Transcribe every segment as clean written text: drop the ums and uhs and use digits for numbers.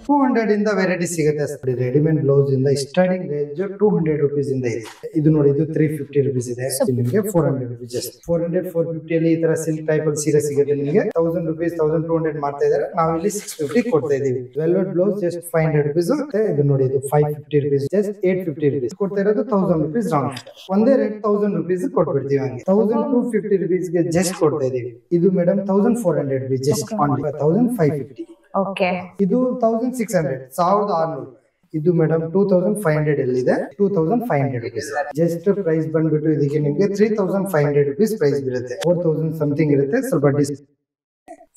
200 ಇಂದ ವೆರೈಟಿ ಸಿಗುತ್ತೆ readymade blouse ಇಂದ ಸ್ಟಾರ್ಟಿಂಗ್ ರೇಂಜ್ 200 ರೂಪೀಸ್ ಇಂದ ಇದೆ. ಇದು ನೋಡಿ ಇದು 350 ರೂಪೀಸ್ ಇದೆ, ನಿಮಗೆ 400 ರೂಪೀಸ್ ಜಸ್ಟ್ 400 450 ಅಲ್ಲಿ ಈ ತರ ಸಿಲ್ಕ್ ಟೈಪ್ ಅಲ್ಲಿ ಸೀರೆ ಸಿಗುತ್ತೆ ನಿಮಗೆ. 1000 ರೂಪೀಸ್ 1200 ಮಾಡ್ತಾ ಇದ್ದಾರೆ, ನಾವು ಇಲ್ಲಿ 650 ಕೊಡ್ತಾ ಇದೀವಿ. Velvet blouse just 500 rupees. ಇದು ನೋಡಿ ಇದು 550 ರೂಪೀಸ್ ಜಸ್ಟ್ 850 ರೂಪೀಸ್ ಕೊಡ್ತಾ ಇರೋದು. 1000 ರೂಪೀಸ್ ರೌಂಡ್ ಒಂದೇ ರೇಟ್ 1000 ರೂಪೀಸ್ ಕೊಟ್ಬಿಡ್ತೀವಿ. ಹಂಗೆ 1250 ರೂಪೀಸ್ ಗೆ ಜಸ್ಟ್ ಕೊಡ್ತಾ ಇದೀವಿ. ಇದು madam 1400 rupees just only 1550. Okay, ಇದು 1600 1600. ಇದು ಮೇಡಮ್ 2500 ಎಲ್ಲಿದೆ 2500 ರೂಪೀಸ್ ಜಸ್ಟ್ ಪ್ರೈಸ್ ಬಂದ್ಬಿಟ್ಟು ಇದಕ್ಕೆ ನಿಮಗೆ 3500 ರೂಪೀಸ್ ಪ್ರೈಸ್ ಬೀಳುತ್ತೆ. 4000 ಸಮಥಿಂಗ್ ಇರುತ್ತೆ, ಸ್ವಲ್ಪ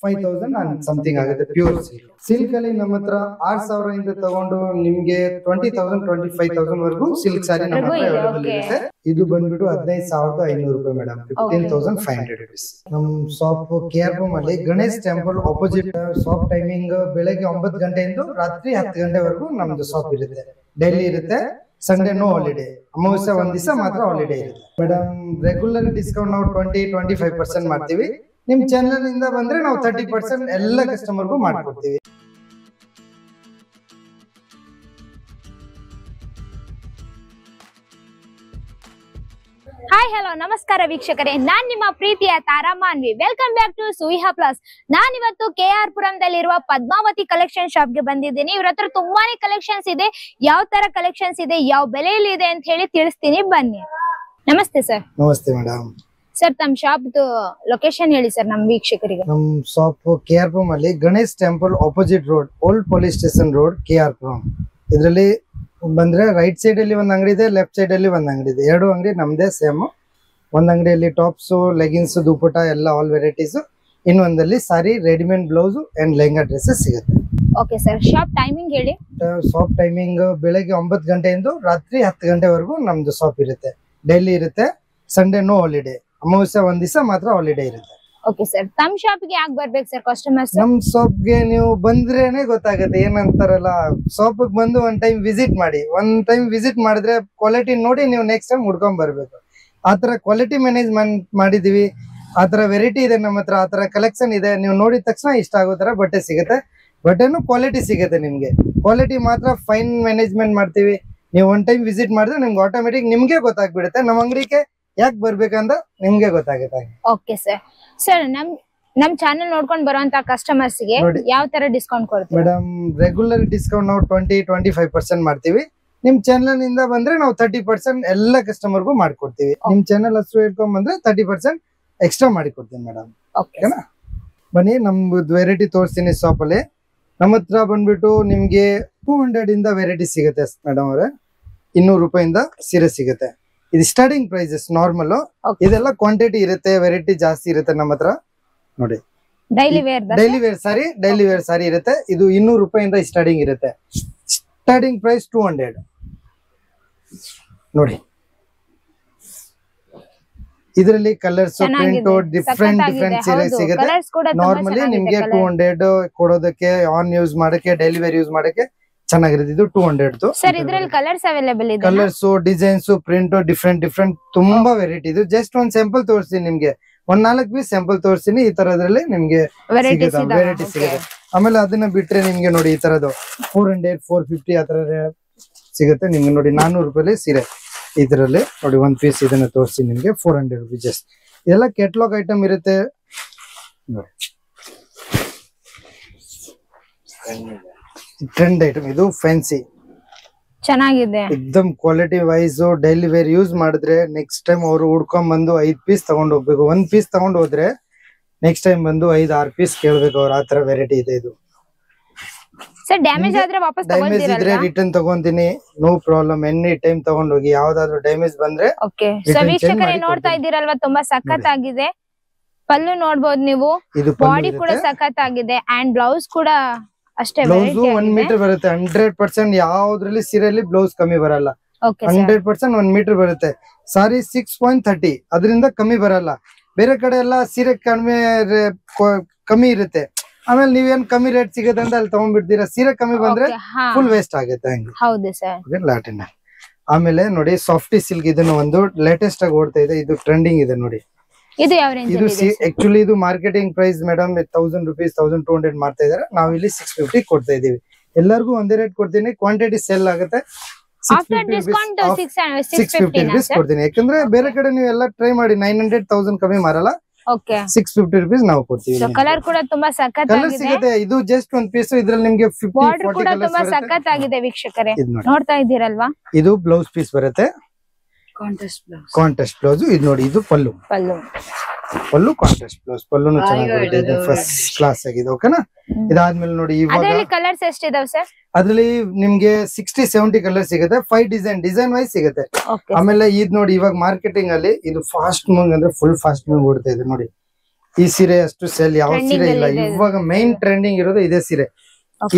5000 and ಸಮಥಿಂಗ್ ಆಗುತ್ತೆ. ಪ್ಯೂರ್ ಸಿಲ್ಕ್ ಅಲ್ಲಿ ನಮ್ಮ ಹತ್ರ 6000 ಇಂದ ತಗೊಂಡು ನಿಮ್ಗೆ 20,000 25,000 ವರೆಗೂ ಸಿಲ್ಕ್ ಸಾರಿ ನಮ್ಮ ಹತ್ರ ಅವೈಲೇಬಲ್ ಇರುತ್ತೆ. ಇದು ಬಂದ್ಬಿಟ್ಟು 15,500 ರೂಪಾಯಿ ಮೇಡಮ್, 15,500 ರೂಪೀಸ್. ನಮ್ ಶಾಪ್ KR ರೂಮ್ ಅಲ್ಲಿ Ganesh temple opposite. Shop timing ಬೆಳಗ್ಗೆ 9 ಗಂಟೆಯಿಂದ ರಾತ್ರಿ 10 ಗಂಟೆವರೆಗೂ ನಮ್ದು ಶಾಪ್ ಇರುತ್ತೆ. ಡೈಲಿ ಇರುತ್ತೆ, ಸಂಡೇ ನೋ ಹಾಲಿಡೇ. ಅಮಾವಾಸ್ಯ ಒಂದ್ ದಿವಸ ಮಾತ್ರ ಹಾಲಿಡೇ ಇರುತ್ತೆ ಮೇಡಮ್. ರೆಗ್ಯುಲರ್ ಡಿಸ್ಕೌಂಟ್ ನಾವು 20-25% ಮಾಡ್ತೀವಿ. ನಿಮ್ ಚಾನೆಲ್ ಇಂದ ಬಂದ್ರೆ ನಾವು 30% ಎಲ್ಲ ಕಸ್ಟಮರ್ಗೂ ಮಾಡ್ಕೊಡ್ತೀವಿ. ಹಾಯ್ ಹಲೋ ನಮಸ್ಕಾರ ವೀಕ್ಷಕರೇ, ನಾನ್ ನಿಮ್ಮ ಪ್ರೀತಿಯ Tara Manvi. Welcome back to ಸುಯಿಹಾ ಪ್ಲಸ್. ನಾನ್ ಇವತ್ತು KR ಪುರಂದಲ್ಲಿರುವ ಪದ್ಮಾವತಿ ಕಲೆಕ್ಷನ್ ಶಾಪ್ ಗೆ ಬಂದಿದ್ದೀನಿ. ಇವ್ರ ಹತ್ರ ತುಂಬಾನೇ ಕಲೆಕ್ಷನ್ಸ್ ಇದೆ. ಯಾವ ತರ ಕಲೆಕ್ಷನ್ಸ್ ಇದೆ, ಯಾವ ಬೆಲೆಯಲ್ಲಿ ಇದೆ ಅಂತ ಹೇಳಿ ತಿಳಿಸ್ತೀನಿ, ಬನ್ನಿ. ನಮಸ್ತೆ ಸರ್. ನಮಸ್ತೆ ಮೇಡಮ್. ಸರ್ ತಮ್ಮ ಶಾಪ್ ಲೊಕೇಶನ್ ಹೇಳಿ ಸರ್ ನಮ್ ವೀಕ್ಷಕರಿಗೆ. ನಮ್ ಶಾಪ್ KR ರೂಮ್ ಅಲ್ಲಿ Ganesh temple opposite road, old police station road, KR room. ಇದ್ರಲ್ಲಿ ಬಂದ್ರೆ ರೈಟ್ ಸೈಡ್ ಅಲ್ಲಿ ಒಂದ್ ಅಂಗಡಿ ಇದೆ, ಲೆಫ್ಟ್ ಸೈಡ್ ಅಲ್ಲಿ ಒಂದ್ ಅಂಗಡಿ ಇದೆ. ಎರಡು ಅಂಗಡಿ ನಮ್ದೇ ಸೇಮ್. ಒಂದ್ ಅಂಗಡಿಯಲ್ಲಿ ಟಾಪ್ಸ್, ಲೆಗಿನ್ಸ್, ದುಪಟ ಎಲ್ಲ ಆಲ್ ವೆರೈಟೀಸ್. ಇನ್ನೊಂದಲ್ಲಿ sari, readymade blouse and lehenga dresses ಸಿಗುತ್ತೆ. ಓಕೆ ಸರ್, ಶಾಪ್ ಟೈಮಿಂಗ್ ಹೇಳಿ. ಶಾಪ್ ಟೈಮಿಂಗ್ ಬೆಳಗ್ಗೆ 9 ಗಂಟೆಯಿಂದ ರಾತ್ರಿ 10 ಗಂಟೆವರೆಗೂ ನಮ್ದು ಶಾಪ್ ಇರುತ್ತೆ. ಡೈಲಿ ಇರುತ್ತೆ, ಸಂಡೇ ನೋ ಹಾಲಿಡೇ. ಅಮಾವಾಸ್ಯ ಒಂದ್ ದಿವಸ ಮಾತ್ರ ಹಾಲಿಡೇ ಇರುತ್ತೆ. ಓಕೆ ಸರ್, ತಮ್ಮ ಶಾಪ್ ಗೆ ಯಾಕೆ ಬರ್ಬೇಕು ಸರ್ ಕಸ್ಟಮರ್ಸ್? ನಮ್ ಶಾಪ್ ಗೆ ನೀವು ಬಂದ್ರೇನೆ ಗೊತ್ತಾಗುತ್ತೆ. ಏನಂತಾರಲ್ಲ, ಶಾಪ್ ಬಂದು ಒಂದ್ ಟೈಮ್ ವಿಸಿಟ್ ಮಾಡಿ. ಒಂದ್ ಟೈಮ್ ವಿಸಿಟ್ ಮಾಡಿದ್ರೆ ಕ್ವಾಲಿಟಿ ನೋಡಿ ನೀವು ನೆಕ್ಸ್ಟ್ ಟೈಮ್ ಹುಡ್ಕೊಂಡ್ ಬರ್ಬೇಕು. ಆತರ ಕ್ವಾಲಿಟಿ ಮ್ಯಾನೇಜ್ಮೆಂಟ್ ಮಾಡಿದೀವಿ. ಆತರ ವೆರೈಟಿ ಇದೆ ನಮ್ಮ ಹತ್ರ, ಆತರ ಕಲೆಕ್ಷನ್ ಇದೆ. ನೀವು ನೋಡಿದ ತಕ್ಷಣ ಇಷ್ಟ ಆಗೋ ತರ ಬಟ್ಟೆ ಸಿಗುತ್ತೆ. ಬಟ್ಟೆನು ಕ್ವಾಲಿಟಿ ಸಿಗುತ್ತೆ ನಿಮ್ಗೆ. ಕ್ವಾಲಿಟಿ ಮಾತ್ರ ಫೈನ್ ಮ್ಯಾನೇಜ್ಮೆಂಟ್ ಮಾಡ್ತೀವಿ. ನೀವು ಒನ್ ಟೈಮ್ ವಿಸಿಟ್ ಮಾಡಿದ್ರೆ ನಿಮ್ಗೆ ಆಟೋಮೆಟಿಕ್ ನಿಮ್ಗೆ ಗೊತ್ತಾಗ್ಬಿಡುತ್ತೆ ನಮ್ಮ ಅಂಗಡಿಗೆ ಯಾಕೆ ಬರ್ಬೇಕಂತ ನಿಮ್ಗೆ ಗೊತ್ತಾಗುತ್ತೆ. Okay sir. ಸರ್ ನಮ್ ಚಾನೆಲ್ ನೋಡ್ಕೊಂಡು ಬರುವಂತ ಕಸ್ಟಮರ್ಸ್ ಗೆ ಯಾವ ತರ ಡಿಸ್ಕೌಂಟ್ ಕೊಡ್ತೀವಿ? ಮೇಡಮ್ ರೆಗ್ಯುಲರ್ ಡಿಸ್ಕೌಂಟ್ ನಾವು 20-25% ಮಾಡ್ತೀವಿ. ನಿಮ್ ಚಾನೆಲ್ ಇಂದ ಬಂದ್ರೆ ನಾವು 30% ಎಲ್ಲ ಕಸ್ಟಮರ್ಗೂ ಮಾಡ್ಕೊಡ್ತೀವಿ. ನಿಮ್ ಚಾನೆಲ್ ಹೆಸರು ಹೇಳ್ಕೊಂಡ್ ಬಂದ್ರೆ 30% ಎಕ್ಸ್ಟ್ರಾ ಮಾಡಿ ಕೊಡ್ತೀನಿ ಮೇಡಮ್. ಓಕೆನಾ? ಬನ್ನಿ, ನಮ್ದು ವೆರೈಟಿ ತೋರಿಸ್ತೀನಿ ಶಾಪ್ ಅಲ್ಲಿ. ನಮ್ಮ ಹತ್ರ ಬಂದ್ಬಿಟ್ಟು ನಿಮ್ಗೆ 200 ಇಂದ ವೆರೈಟಿ ಸಿಗುತ್ತೆ ಮೇಡಮ್ ಅವರೇ. 200 ರೂಪಾಯಿಂದ ಸೀರೆ ಸಿಗುತ್ತೆ. ಇದು ಸ್ಟಾರ್ಟಿಂಗ್ ಪ್ರೈಸಸ್ ನಾರ್ಮಲ್. ಇದೆಲ್ಲ ಕ್ವಾಂಟಿಟಿ ಇರುತ್ತೆ, ವೆರೈಟಿ ಜಾಸ್ತಿ ಇರುತ್ತೆ ನಮ್ಮ ಹತ್ರ. ನೋಡಿ, ಡೈಲಿ ವೇರ್ ಸಾರಿ ಇರುತ್ತೆ. ಇದು 200 ರೂಪಾಯಿಂದ ಸ್ಟಾರ್ಟಿಂಗ್ ಇರುತ್ತೆ. Starting price 200. ನೋಡಿ, ಇದರಲ್ಲಿ ಕಲರ್ಸ್, ಪ್ರಿಂಟ್, ಡಿಫ್ರೆಂಟ್ ಸೀರೆ ಸಿಗುತ್ತೆ. ನಾರ್ಮಲಿ ನಿಮ್ಗೆ 200 ಕೊಡೋದಕ್ಕೆ, ಆನ್ ಯೂಸ್ ಮಾಡಕ್ಕೆ, ಡೈಲಿ ವೇರ್ ಯೂಸ್ ಮಾಡಕ್ಕೆ ಚೆನ್ನಾಗಿರುತ್ತೆ. ಇದು 200. ಸರ್ ಇದ್ರಲ್ಲಿ ಕಲರ್ಸ್ ಅವೈಲೇಬಲ್ ಇದೆ. ಕಲರ್ಸ್, ಡಿಸೈನ್ಸ್, ಪ್ರಿಂಟ್ ಡಿಫ್ರೆಂಟ್ ತುಂಬಾ ವೆರೈಟಿ ಇದೆ. ಜಸ್ಟ್ ಒಂದ್ ಸ್ಯಾಂಪಲ್ ತೋರಿಸ್ತೀನಿ ನಿಮ್ಗೆ. 4 ಪೀಸ್ ಸ್ಯಾಂಪಲ್ ತೋರಿಸ್ತೀನಿ. ಈ ತರದ್ರಲ್ಲಿ ನಿಮ್ಗೆ ವೆರೈಟಿ ಸಿಗುತ್ತೆ. ಆಮೇಲೆ ಅದನ್ನ ಬಿಟ್ರೆ ನಿಮ್ಗೆ ನೋಡಿ ಈ ತರದ್ದು 400 450 ಆ ತರ ಸಿಗುತ್ತೆ ನಿಮ್ಗೆ. ನೋಡಿ 400 ರೂಪಾಯಿ ಸೀರೆ ಇದರಲ್ಲಿ ನೋಡಿ ಒಂದ್ ಪೀಸ್. ಇದನ್ನ ತೋರಿಸ್ತೀನಿ ನಿಮ್ಗೆ 400 ರೂಪಾಯಿ ಜಸ್ಟ್. ಇದೆಲ್ಲ ಕೆಟ್ಲಾಗ್ ಐಟಮ್ ಇರುತ್ತೆ ನೋಡಿ. ಟ್ರೆಂಡ್ ಐಟಮ್ ಇದು, ಫ್ಯಾನ್ಸಿ ಚೆನ್ನಾಗಿದೆ. ಎಕ್ದಮ್ quality wise daily wear use ಮಾಡಿದ್ರೆ ನೆಕ್ಸ್ಟ್ ಟೈಮ್ ಅವರು ಹುಡ್ಕೊಂಡ್ ಬಂದು 5 ಪೀಸ್ ತಗೊಂಡ್ ಹೋಗ್ಬೇಕು. 1 ಪೀಸ್ ತಗೊಂಡ್ ಹೋದ್ರೆ ನೆಕ್ಸ್ಟ್ ಟೈಮ್ ಬಂದು 5-6 ಪೀಸ್ ಕೇಳ್ಬೇಕು ಅವ್ರು. ಆತರ ವೆರೈಟಿ ಇದೆ ಇದು. ಸರ್ ಡ್ಯಾಮೇಜ್ ಆದ್ರೆ ವಾಪಸ್ ಡ್ಯಾಮೇಜ್ ಇದ್ರೆ ರಿಟರ್ನ್ ತಗೊಂತೀನಿ, ನೋ ಪ್ರಾಬ್ಲಮ್. ಎನಿ ಟೈಮ್ ತಗೊಂಡ್ ಹೋಗಿ. ಯಾವ್ದಾದ್ರು ಡ್ಯಾಮೇಜ್ ಬಂದ್ರೆ ಓಕೆ. ಸರ್ ವೀಕ್ಷಕರೇ ನೋಡ್ತಾ ಇದ್ದೀರಲ್ವಾ, ತುಂಬಾ ಸಖತ್ ಆಗಿದೆ. ಪಲ್ಲು ನೋಡ್ಬೋದು ನೀವು, ಬಾಡಿ ಕೂಡ ಸಖತ್ ಆಗಿದೆ. ಅಂಡ್ ಬ್ಲೌಸ್ ಕೂಡ ಅಷ್ಟೇ. ಬ್ಲೌಸ್ 1 ಮೀಟರ್ ಬರುತ್ತೆ. 100% ಯಾವ್ದ್ರಲ್ಲಿ ಸೀರೆಯಲ್ಲಿ ಬ್ಲೌಸ್ ಕಮ್ಮಿ ಬರಲ್ಲ. 100% 1 ಮೀಟರ್ ಬರುತ್ತೆ. ಸಾರಿ 6.30 ಅದರಿಂದ ಕಮ್ಮಿ ಬರಲ್ಲ. ಬೇರೆ ಕಡೆ ಎಲ್ಲ ಸೀರೆ ಕಮ್ಮಿ ಇರುತ್ತೆ. ಆಮೇಲೆ ನೀವೇನ್ ಕಮ್ಮಿ ರೇಟ್ ಸಿಗುತ್ತೆ ಅಂತ ಅಲ್ಲಿ ತಗೊಂಡ್ಬಿಡ್ತೀರಾ. ಸೀರೆ ಕಮ್ಮಿ ಬಂದ್ರೆ ಫುಲ್ ವೇಸ್ಟ್ ಆಗುತ್ತೆ. ಹಂಗೆ ಹೌದು ಸರ್. ಲಾಟಿನ. ಆಮೇಲೆ ನೋಡಿ ಸಾಫ್ಟಿ ಸಿಲ್ಕ್, ಇದನ್ನು ಒಂದು ಲೇಟೆಸ್ಟ್ ಆಗಿ ಓಡ್ತಾ ಇದೆ. ಇದು ಟ್ರೆಂಡಿಂಗ್ ಇದೆ ನೋಡಿ. ಇದು ಯಾವ ರೇಂಜ್ ಇದು ಆಕ್ಚುಲಿ ಇದು ಮಾರ್ಕೆಟಿಂಗ್ ಪ್ರೈಸ್ ಮೇಡಮ್ 1000 ರೂಪೀಸ್ 1200 ಮಾಡ್ತಾ ಇದಾರೆ. ನಾವು ಇಲ್ಲಿ 650 ಕೊಡ್ತಾ ಇದೀವಿ. ಎಲ್ಲರಿಗೂ ಒಂದೇ ರೇಟ್ ಕೊಡ್ತೀನಿ. ಕ್ವಾಂಟಿಟಿ ಸೇಲ್ ಆಗುತ್ತೆ. ಆಫ್ಟರ್ ಡಿಸ್ಕೌಂಟ್ 650 rupees ಕೊಡ್ತೀನಿ. ಯಾಕಂದ್ರೆ ಬೇರೆ ಕಡೆ ನೀವು ಎಲ್ಲ ಟ್ರೈ ಮಾಡಿ 900 1000 ಕಮ್ಮಿ ಮಾರಲ್ಲ. ಓಕೆ 650 rupees ನಾವು ಕೊಡ್ತೀವಿ. ಕಲರ್ ಕೂಡ ತುಂಬಾ ಕಲರ್ ಸಖತ್ತಾಗಿದೆ. ಸಿಗುತ್ತೆ. ಇದು ಜಸ್ಟ್ ಒಂದ್ ಪೀಸ್. ಇದ್ರಲ್ಲಿ ನಿಮ್ಗೆ 50 ಬಾರ್ಡರ್ 40 ಕೂಡ ಕಲರ್ಸ್ ತುಂಬಾ ಬರುತ್ತೆ. ಸಖತ್ತಾಗಿದೆ ವೀಕ್ಷಕರೇ, ಇದು ನೋಡಿ, ನೋಡ್ತಾ ಇದ್ದೀರಲ್ವಾ? ಇದು ಬ್ಲೌಸ್ ಪೀಸ್ ಬರುತ್ತೆ, ಕಾಂಟ್ರಾಸ್ಟ್ ಬ್ಲೌಸ್. ಇದು ನೋಡಿ, ಇದು ಪಲ್ಲು ಕಾಂಟ್ರಾಸ್ಟ್ ಬ್ಲೌಸ್. ಪಲ್ಲುನು ಚೆನ್ನಾಗಿ ಫಸ್ಟ್ ಕ್ಲಾಸ್ ಆಗಿದೆ. ಓಕೆನಾ? ಇದಾದ್ಮೇಲೆ ನೋಡಿ, ಇವಾಗ ಅದರಲ್ಲಿ ಕಲರ್ಸ್ ಎಷ್ಟಿದಾವೆ ಸರ್? ಅದ್ರಲ್ಲಿ ನಿಮ್ಗೆ 60-70 ಕಲರ್ ಸಿಗುತ್ತೆ. 5 ಡಿಸೈನ್ ವೈಸ್ ಸಿಗುತ್ತೆ. ಆಮೇಲೆ ಇದ್ ನೋಡಿ, ಇವಾಗ ಮಾರ್ಕೆಟಿಂಗ್ ಅಲ್ಲಿ ಇದು ಫಾಸ್ಟ್ ಮೂವಿಂಗ್ ಅಂದ್ರೆ ಫುಲ್ ಫಾಸ್ಟ್ ಮೂವಿಂಗ್ ಓಡ್ತಾ ಇದೆ ನೋಡಿ. ಈ ಸೀರೆ ಅಷ್ಟು ಸೇಲ್ ಯಾವ ಸೀರೆ ಇಲ್ಲ. ಇವಾಗ ಮೈನ್ ಟ್ರೆಂಡಿಂಗ್ ಇರೋದು ಇದೇ ಸೀರೆ.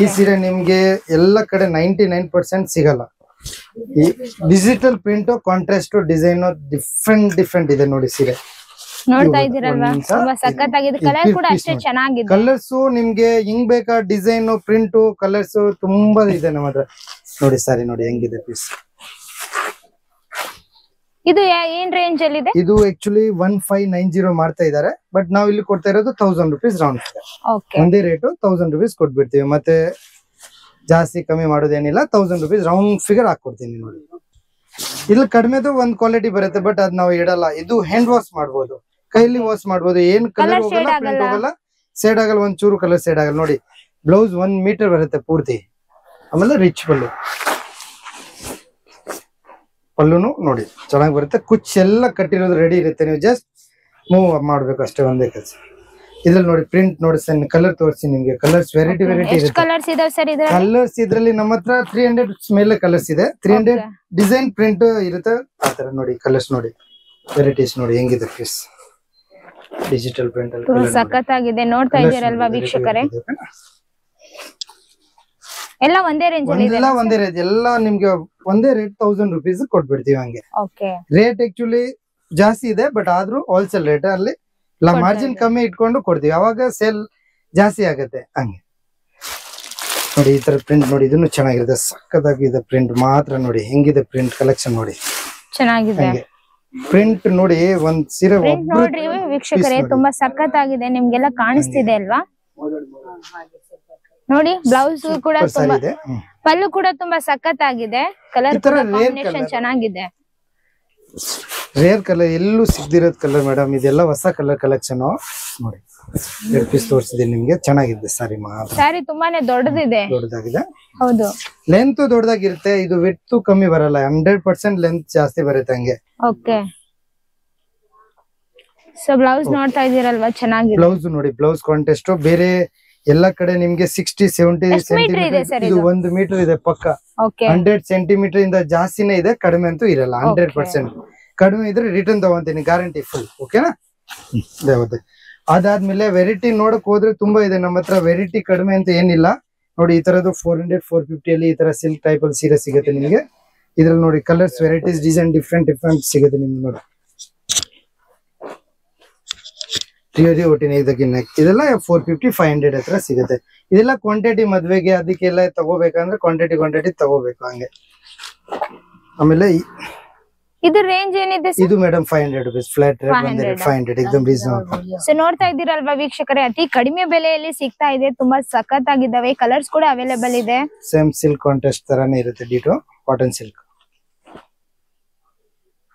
ಈ ಸೀರೆ ನಿಮ್ಗೆ ಎಲ್ಲ ಕಡೆ 99% ಸಿಗಲ್ಲ. ಈ digital print, contrast design different ಇದೆ ನೋಡಿ ಸೀರೆ. ನೋಡ್ತಾ ಇದ್ದೀರಲ್ವಾ? ತುಂಬಾ ಸಖತ್ತಾಗಿದೆ. ಕಲರ್ ಕೂಡ ಅಷ್ಟೇ ಚೆನ್ನಾಗಿದೆ. ಕಲರ್ಸ್ ನಿಮ್ಗೆ ಹಿಂಗ್ ಬೇಕಾ ಡಿಸೈನ್, ಪ್ರಿಂಟ್, ಕಲರ್ಸ್ ತುಂಬಾ ಇದೆ ನಮ್ಮ ಹತ್ರ. ನೋಡಿ ಸಾರಿ, ನೋಡಿ ಹೆಂಗಿದೆ ಪೀಸ್. ಇದು ಏನ್ ರೇಂಜ್ ಅಲ್ಲಿ ಇದೆ? ಇದು ಆಕ್ಚುಲಿ 1590 ಮಾಡ್ತಾ ಇದಾರೆ. ಬಟ್ ನಾವ್ ಇಲ್ಲಿ ಕೊಡ್ತಾ ಇರೋದು 1000 rupees ರೌಂಡ್. ಒಂದೇ ರೇಟ್ 1000 rupees ಕೊಟ್ಬಿಡ್ತೀವಿ. ಮತ್ತೆ ಜಾಸ್ತಿ ಕಮ್ಮಿ ಮಾಡೋದೇನಿಲ್ಲ. 1000 rupees ರೌಂಡ್ ಫಿಗರ್ ಹಾಕೊಡ್ತೀನಿ ನೋಡಿ. ಇಲ್ಲಿ ಕಡಿಮೆದು ಒಂದ್ ಕ್ವಾಲಿಟಿ ಬರುತ್ತೆ, ಬಟ್ ಅದ್ ನಾವು ಇಡಲ್ಲ. ಇದು ಹ್ಯಾಂಡ್ ವಾಶ್ ಮಾಡ್ಬೋದು, ಕೈಲಿ ವಾಶ್ ಮಾಡ್ಬೋದು. ಏನ್ ಕಲರ್ ಹೋಗಲ್ಲ, ಪ್ರಿಂಟ್ ಹೋಗಲ್ಲ, ಸೇಡ್ ಆಗಲ್ಲ, ಒಂದ್ ಚೂರು ಕಲರ್ ಸೇಡ್ ಆಗಲ್ಲ. ನೋಡಿ, ಬ್ಲೌಸ್ 1 ಮೀಟರ್ ಬರುತ್ತೆ ಪೂರ್ತಿ. ಆಮೇಲೆ ರಿಚ್ ಪಲ್ಲುನು ನೋಡಿ ಚೆನ್ನಾಗಿ ಬರುತ್ತೆ. ಕುಚ್ಚೆಲ್ಲ ಕಟ್ಟಿರೋದು ರೆಡಿ ಇರುತ್ತೆ. ನೀವು ಜಸ್ಟ್ ಮೂವ್ ಮಾಡ್ಬೇಕು ಅಷ್ಟೇ, ಒಂದೇ ಕೆಲಸ. ಇದ್ರಲ್ಲಿ ನೋಡಿ ಪ್ರಿಂಟ್ ನೋಡಿ, ಕಲರ್ ತೋರಿಸಿ ನಿಮ್ಗೆ. ಕಲರ್ಸ್ ವೆರೈಟಿ ಇರುತ್ತೆ. ಕಲರ್ಸ್ ಇದ್ರಲ್ಲಿ ನಮ್ಮ ಹತ್ರ 300 ಮೇಲೆ ಕಲರ್ಸ್ ಇದೆ. 300 ಡಿಸೈನ್ ಪ್ರಿಂಟ್ ಇರುತ್ತೆ. ಆತರ ನೋಡಿ ಕಲರ್ಸ್ ನೋಡಿ, ವೆರೈಟೀಸ್ ನೋಡಿ ಹೆಂಗಿದೆ ಪೀಸ್. ಡಿಜಿಟಲ್ ಪ್ರಿಂಟ್ ಅಲ್ಲಿ ಸಖತ್ತಾಗಿದೆ. ನೋಡ್ತಾ ಇದ್ದೀರಲ್ವಾ ವೀಕ್ಷಕರೇ? ಎಲ್ಲ ಒಂದೇ ರೇಂಜ್ ಅಲ್ಲಿ ಇದೆ. ಎಲ್ಲ ಒಂದೇ ರೇಂಜ್, ಎಲ್ಲ ನಿಮ್ಗೆ ಒಂದೇ ರೇಟ್ 1000 rupees ಕೊಟ್ಬಿಡ್ತೀವಿ. ಹಂಗೆ ರೇಟ್ ಆಕ್ಚುಲಿ ಜಾಸ್ತಿ ಇದೆ, ಬಟ್ ಆದ್ರೂ ಹೋಲ್ಸೇಲ್ ರೇಟ್ ಅಲ್ಲಿ ಮಾರ್ಜಿನ್ ಕಮ್ಮಿ ಇಟ್ಕೊಂಡು ಕೊಡ್ತೀವಿ. ಅವಾಗ ಸೇಲ್ ಜಾಸ್ತಿ ಆಗತ್ತೆ. ಹಂಗೆ ನೋಡಿ, ಈ ತರ ಪ್ರಿಂಟ್ ನೋಡಿ, ಇದನ್ನು ಚೆನ್ನಾಗಿರುತ್ತೆ. ಸಕ್ಕತ್ತಾಗಿದೆ ಪ್ರಿಂಟ್ ಮಾತ್ರ. ನೋಡಿ ಹೆಂಗಿದೆ ಪ್ರಿಂಟ್ ಕಲೆಕ್ಷನ್ ನೋಡಿ, ಚೆನ್ನಾಗಿದೆ. ಪ್ರಿಂಟ್ ನೋಡಿ, ಒಂದ್ ಸೀರೆ ನೋಡ್ರಿ ವೀಕ್ಷಕರೇ, ತುಂಬಾ ಸಖತ್ತಾಗಿದೆ. ನಿಮ್ಗೆಲ್ಲ ಕಾಣಿಸ್ತಿದೆ ಅಲ್ವಾ? ನೋಡಿ, ಬ್ಲೌಸ್ ಕೂಡ ತುಂಬಾ, ಪಲ್ಲು ಕೂಡ ತುಂಬಾ ಸಖತ್ತಾಗಿದೆ. ಕಲರ್ ಕಾಂಬಿನೇಷನ್ ಚೆನ್ನಾಗಿದೆ. ರೇರ್ ಕಲರ್ ಎಲ್ಲೂ ಸಿಗದಿರೋದ್ ಕಲರ್ ಮೇಡಮ್. ಇದೆಲ್ಲ ಹೊಸ ಕಲರ್ ಕಲೆಕ್ಷನ್ ನೋಡಿ. 2 ಪೀಸ್ ತೋರಿಸಿದೀನಿ ನಿಮ್ಗೆ. ಚೆನ್ನಾಗಿದೆ ಸಾರಿ ಮಾತ್ರ. ಸಾರಿ ತುಂಬಾನೇ ದೊಡ್ಡದಿದೆ. ದೊಡ್ಡದಾಗಿದೆ. ಹೌದು, ಲೆಂತ್ ದೊಡ್ಡದಾಗಿರುತ್ತೆ. ಇದು ವಿಡ್ತ್ ಕಮ್ಮಿ ಬರಲ್ಲ. 100% ಲೆಂತ್ ಜಾಸ್ತಿ ಬರುತ್ತೆ ಹಂಗೆ. ಓಕೆ. ಸೊ ಬ್ಲೌಸ್ ನೋಡ್ತಾ ಇದೀರಲ್ವಾ? ಚೆನ್ನಾಗಿದೆ. ಬ್ಲೌಸ್ ನೋಡಿ, ಬ್ಲೌಸ್ ಕಾಂಟೆಸ್ಟ್ ಬೇರೆ ಎಲ್ಲ ಕಡೆ ನಿಮ್ಗೆ 60-70 ಸೆಂಟಿಮೀಟರ್. ಇದು 1 ಮೀಟರ್ ಇದೆ ಪಕ್ಕ. 100 ಸೆಂಟಿಮೀಟರ್ ಇಂದ ಜಾಸ್ತಿನೇ ಇದೆ, ಕಡಿಮೆ ಅಂತೂ ಇರಲ್ಲ. 100% ಕಡಿಮೆ ಇದ್ರೆ ರಿಟರ್ನ್ ತಗೊಂತೀನಿ, ಗ್ಯಾರಂಟಿ ಫುಲ್. ಓಕೆನಾ? ಅದಾದ್ಮೇಲೆ ವೆರೈಟಿ ನೋಡಕ್ ಹೋದ್ರೆ ತುಂಬಾ ಇದೆ ನಮ್ಮ ಹತ್ರ. ವೆರೈಟಿ ಕಡಿಮೆ ಅಂತ ಏನಿಲ್ಲ ನೋಡಿ. ಈ ತರದ್ದು 400-450 ಅಲ್ಲಿ ಈ ತರ ಸಿಲ್ಕ್ ಟೈಪ್ ಅಲ್ಲಿ ಸೀರೆ ಸಿಗುತ್ತೆ ನಿಮ್ಗೆ. ಇದ್ರಲ್ಲಿ ನೋಡಿ ಕಲರ್ಸ್, ವೆರೈಟೀಸ್, ಡಿಸೈನ್ ಡಿಫ್ರೆಂಟ್ ಸಿಗುತ್ತೆ ನಿಮ್ಗೆ ನೋಡಿ. ಇದೆಲ್ಲ 450-500 ಹತ್ರ ಸಿಗುತ್ತೆ. ಇದೆಲ್ಲ ಕ್ವಾಂಟಿಟಿ ಮದ್ವೆಗೆ ಅದಕ್ಕೆಲ್ಲ ತಗೋಬೇಕಂದ್ರೆ ಕ್ವಾಂಟಿಟಿ ತಗೋಬೇಕು ಹಂಗೆ. ಆಮೇಲೆ ಇದು ರೇಂಜ್ ಏನಿದೆ? ಇದು ಮೇಡಮ್ 500 rupees ಫ್ಲಾಟ್ ರೇಟ್. 500 एकदम ರೀಸನಬಲ್. ಸೊ ನೋಡ್ತಾ ಇದ್ದೀರಲ್ವಾ ವೀಕ್ಷಕರೇ, ಅತಿ ಕಡಿಮೆ ಬೆಲೆಯಲ್ಲಿ ಸಿಗ್ತಾ ಇದೆ. ತುಂಬಾ ಸಖತ್ತಾಗಿದ್ದಾವೆ. ಕಲರ್ಸ್ ಕೂಡ ಅವೈಲೇಬಲ್ ಇದೆ. ಸೇಮ್ ಸಿಲ್ಕ್ ಕಾಂಟ್ರಾಸ್ಟ್ ತರಾನೇ ಇರುತ್ತೆ. ಡಿಟೋ ಕಾಟನ್ ಸಿಲ್ಕ್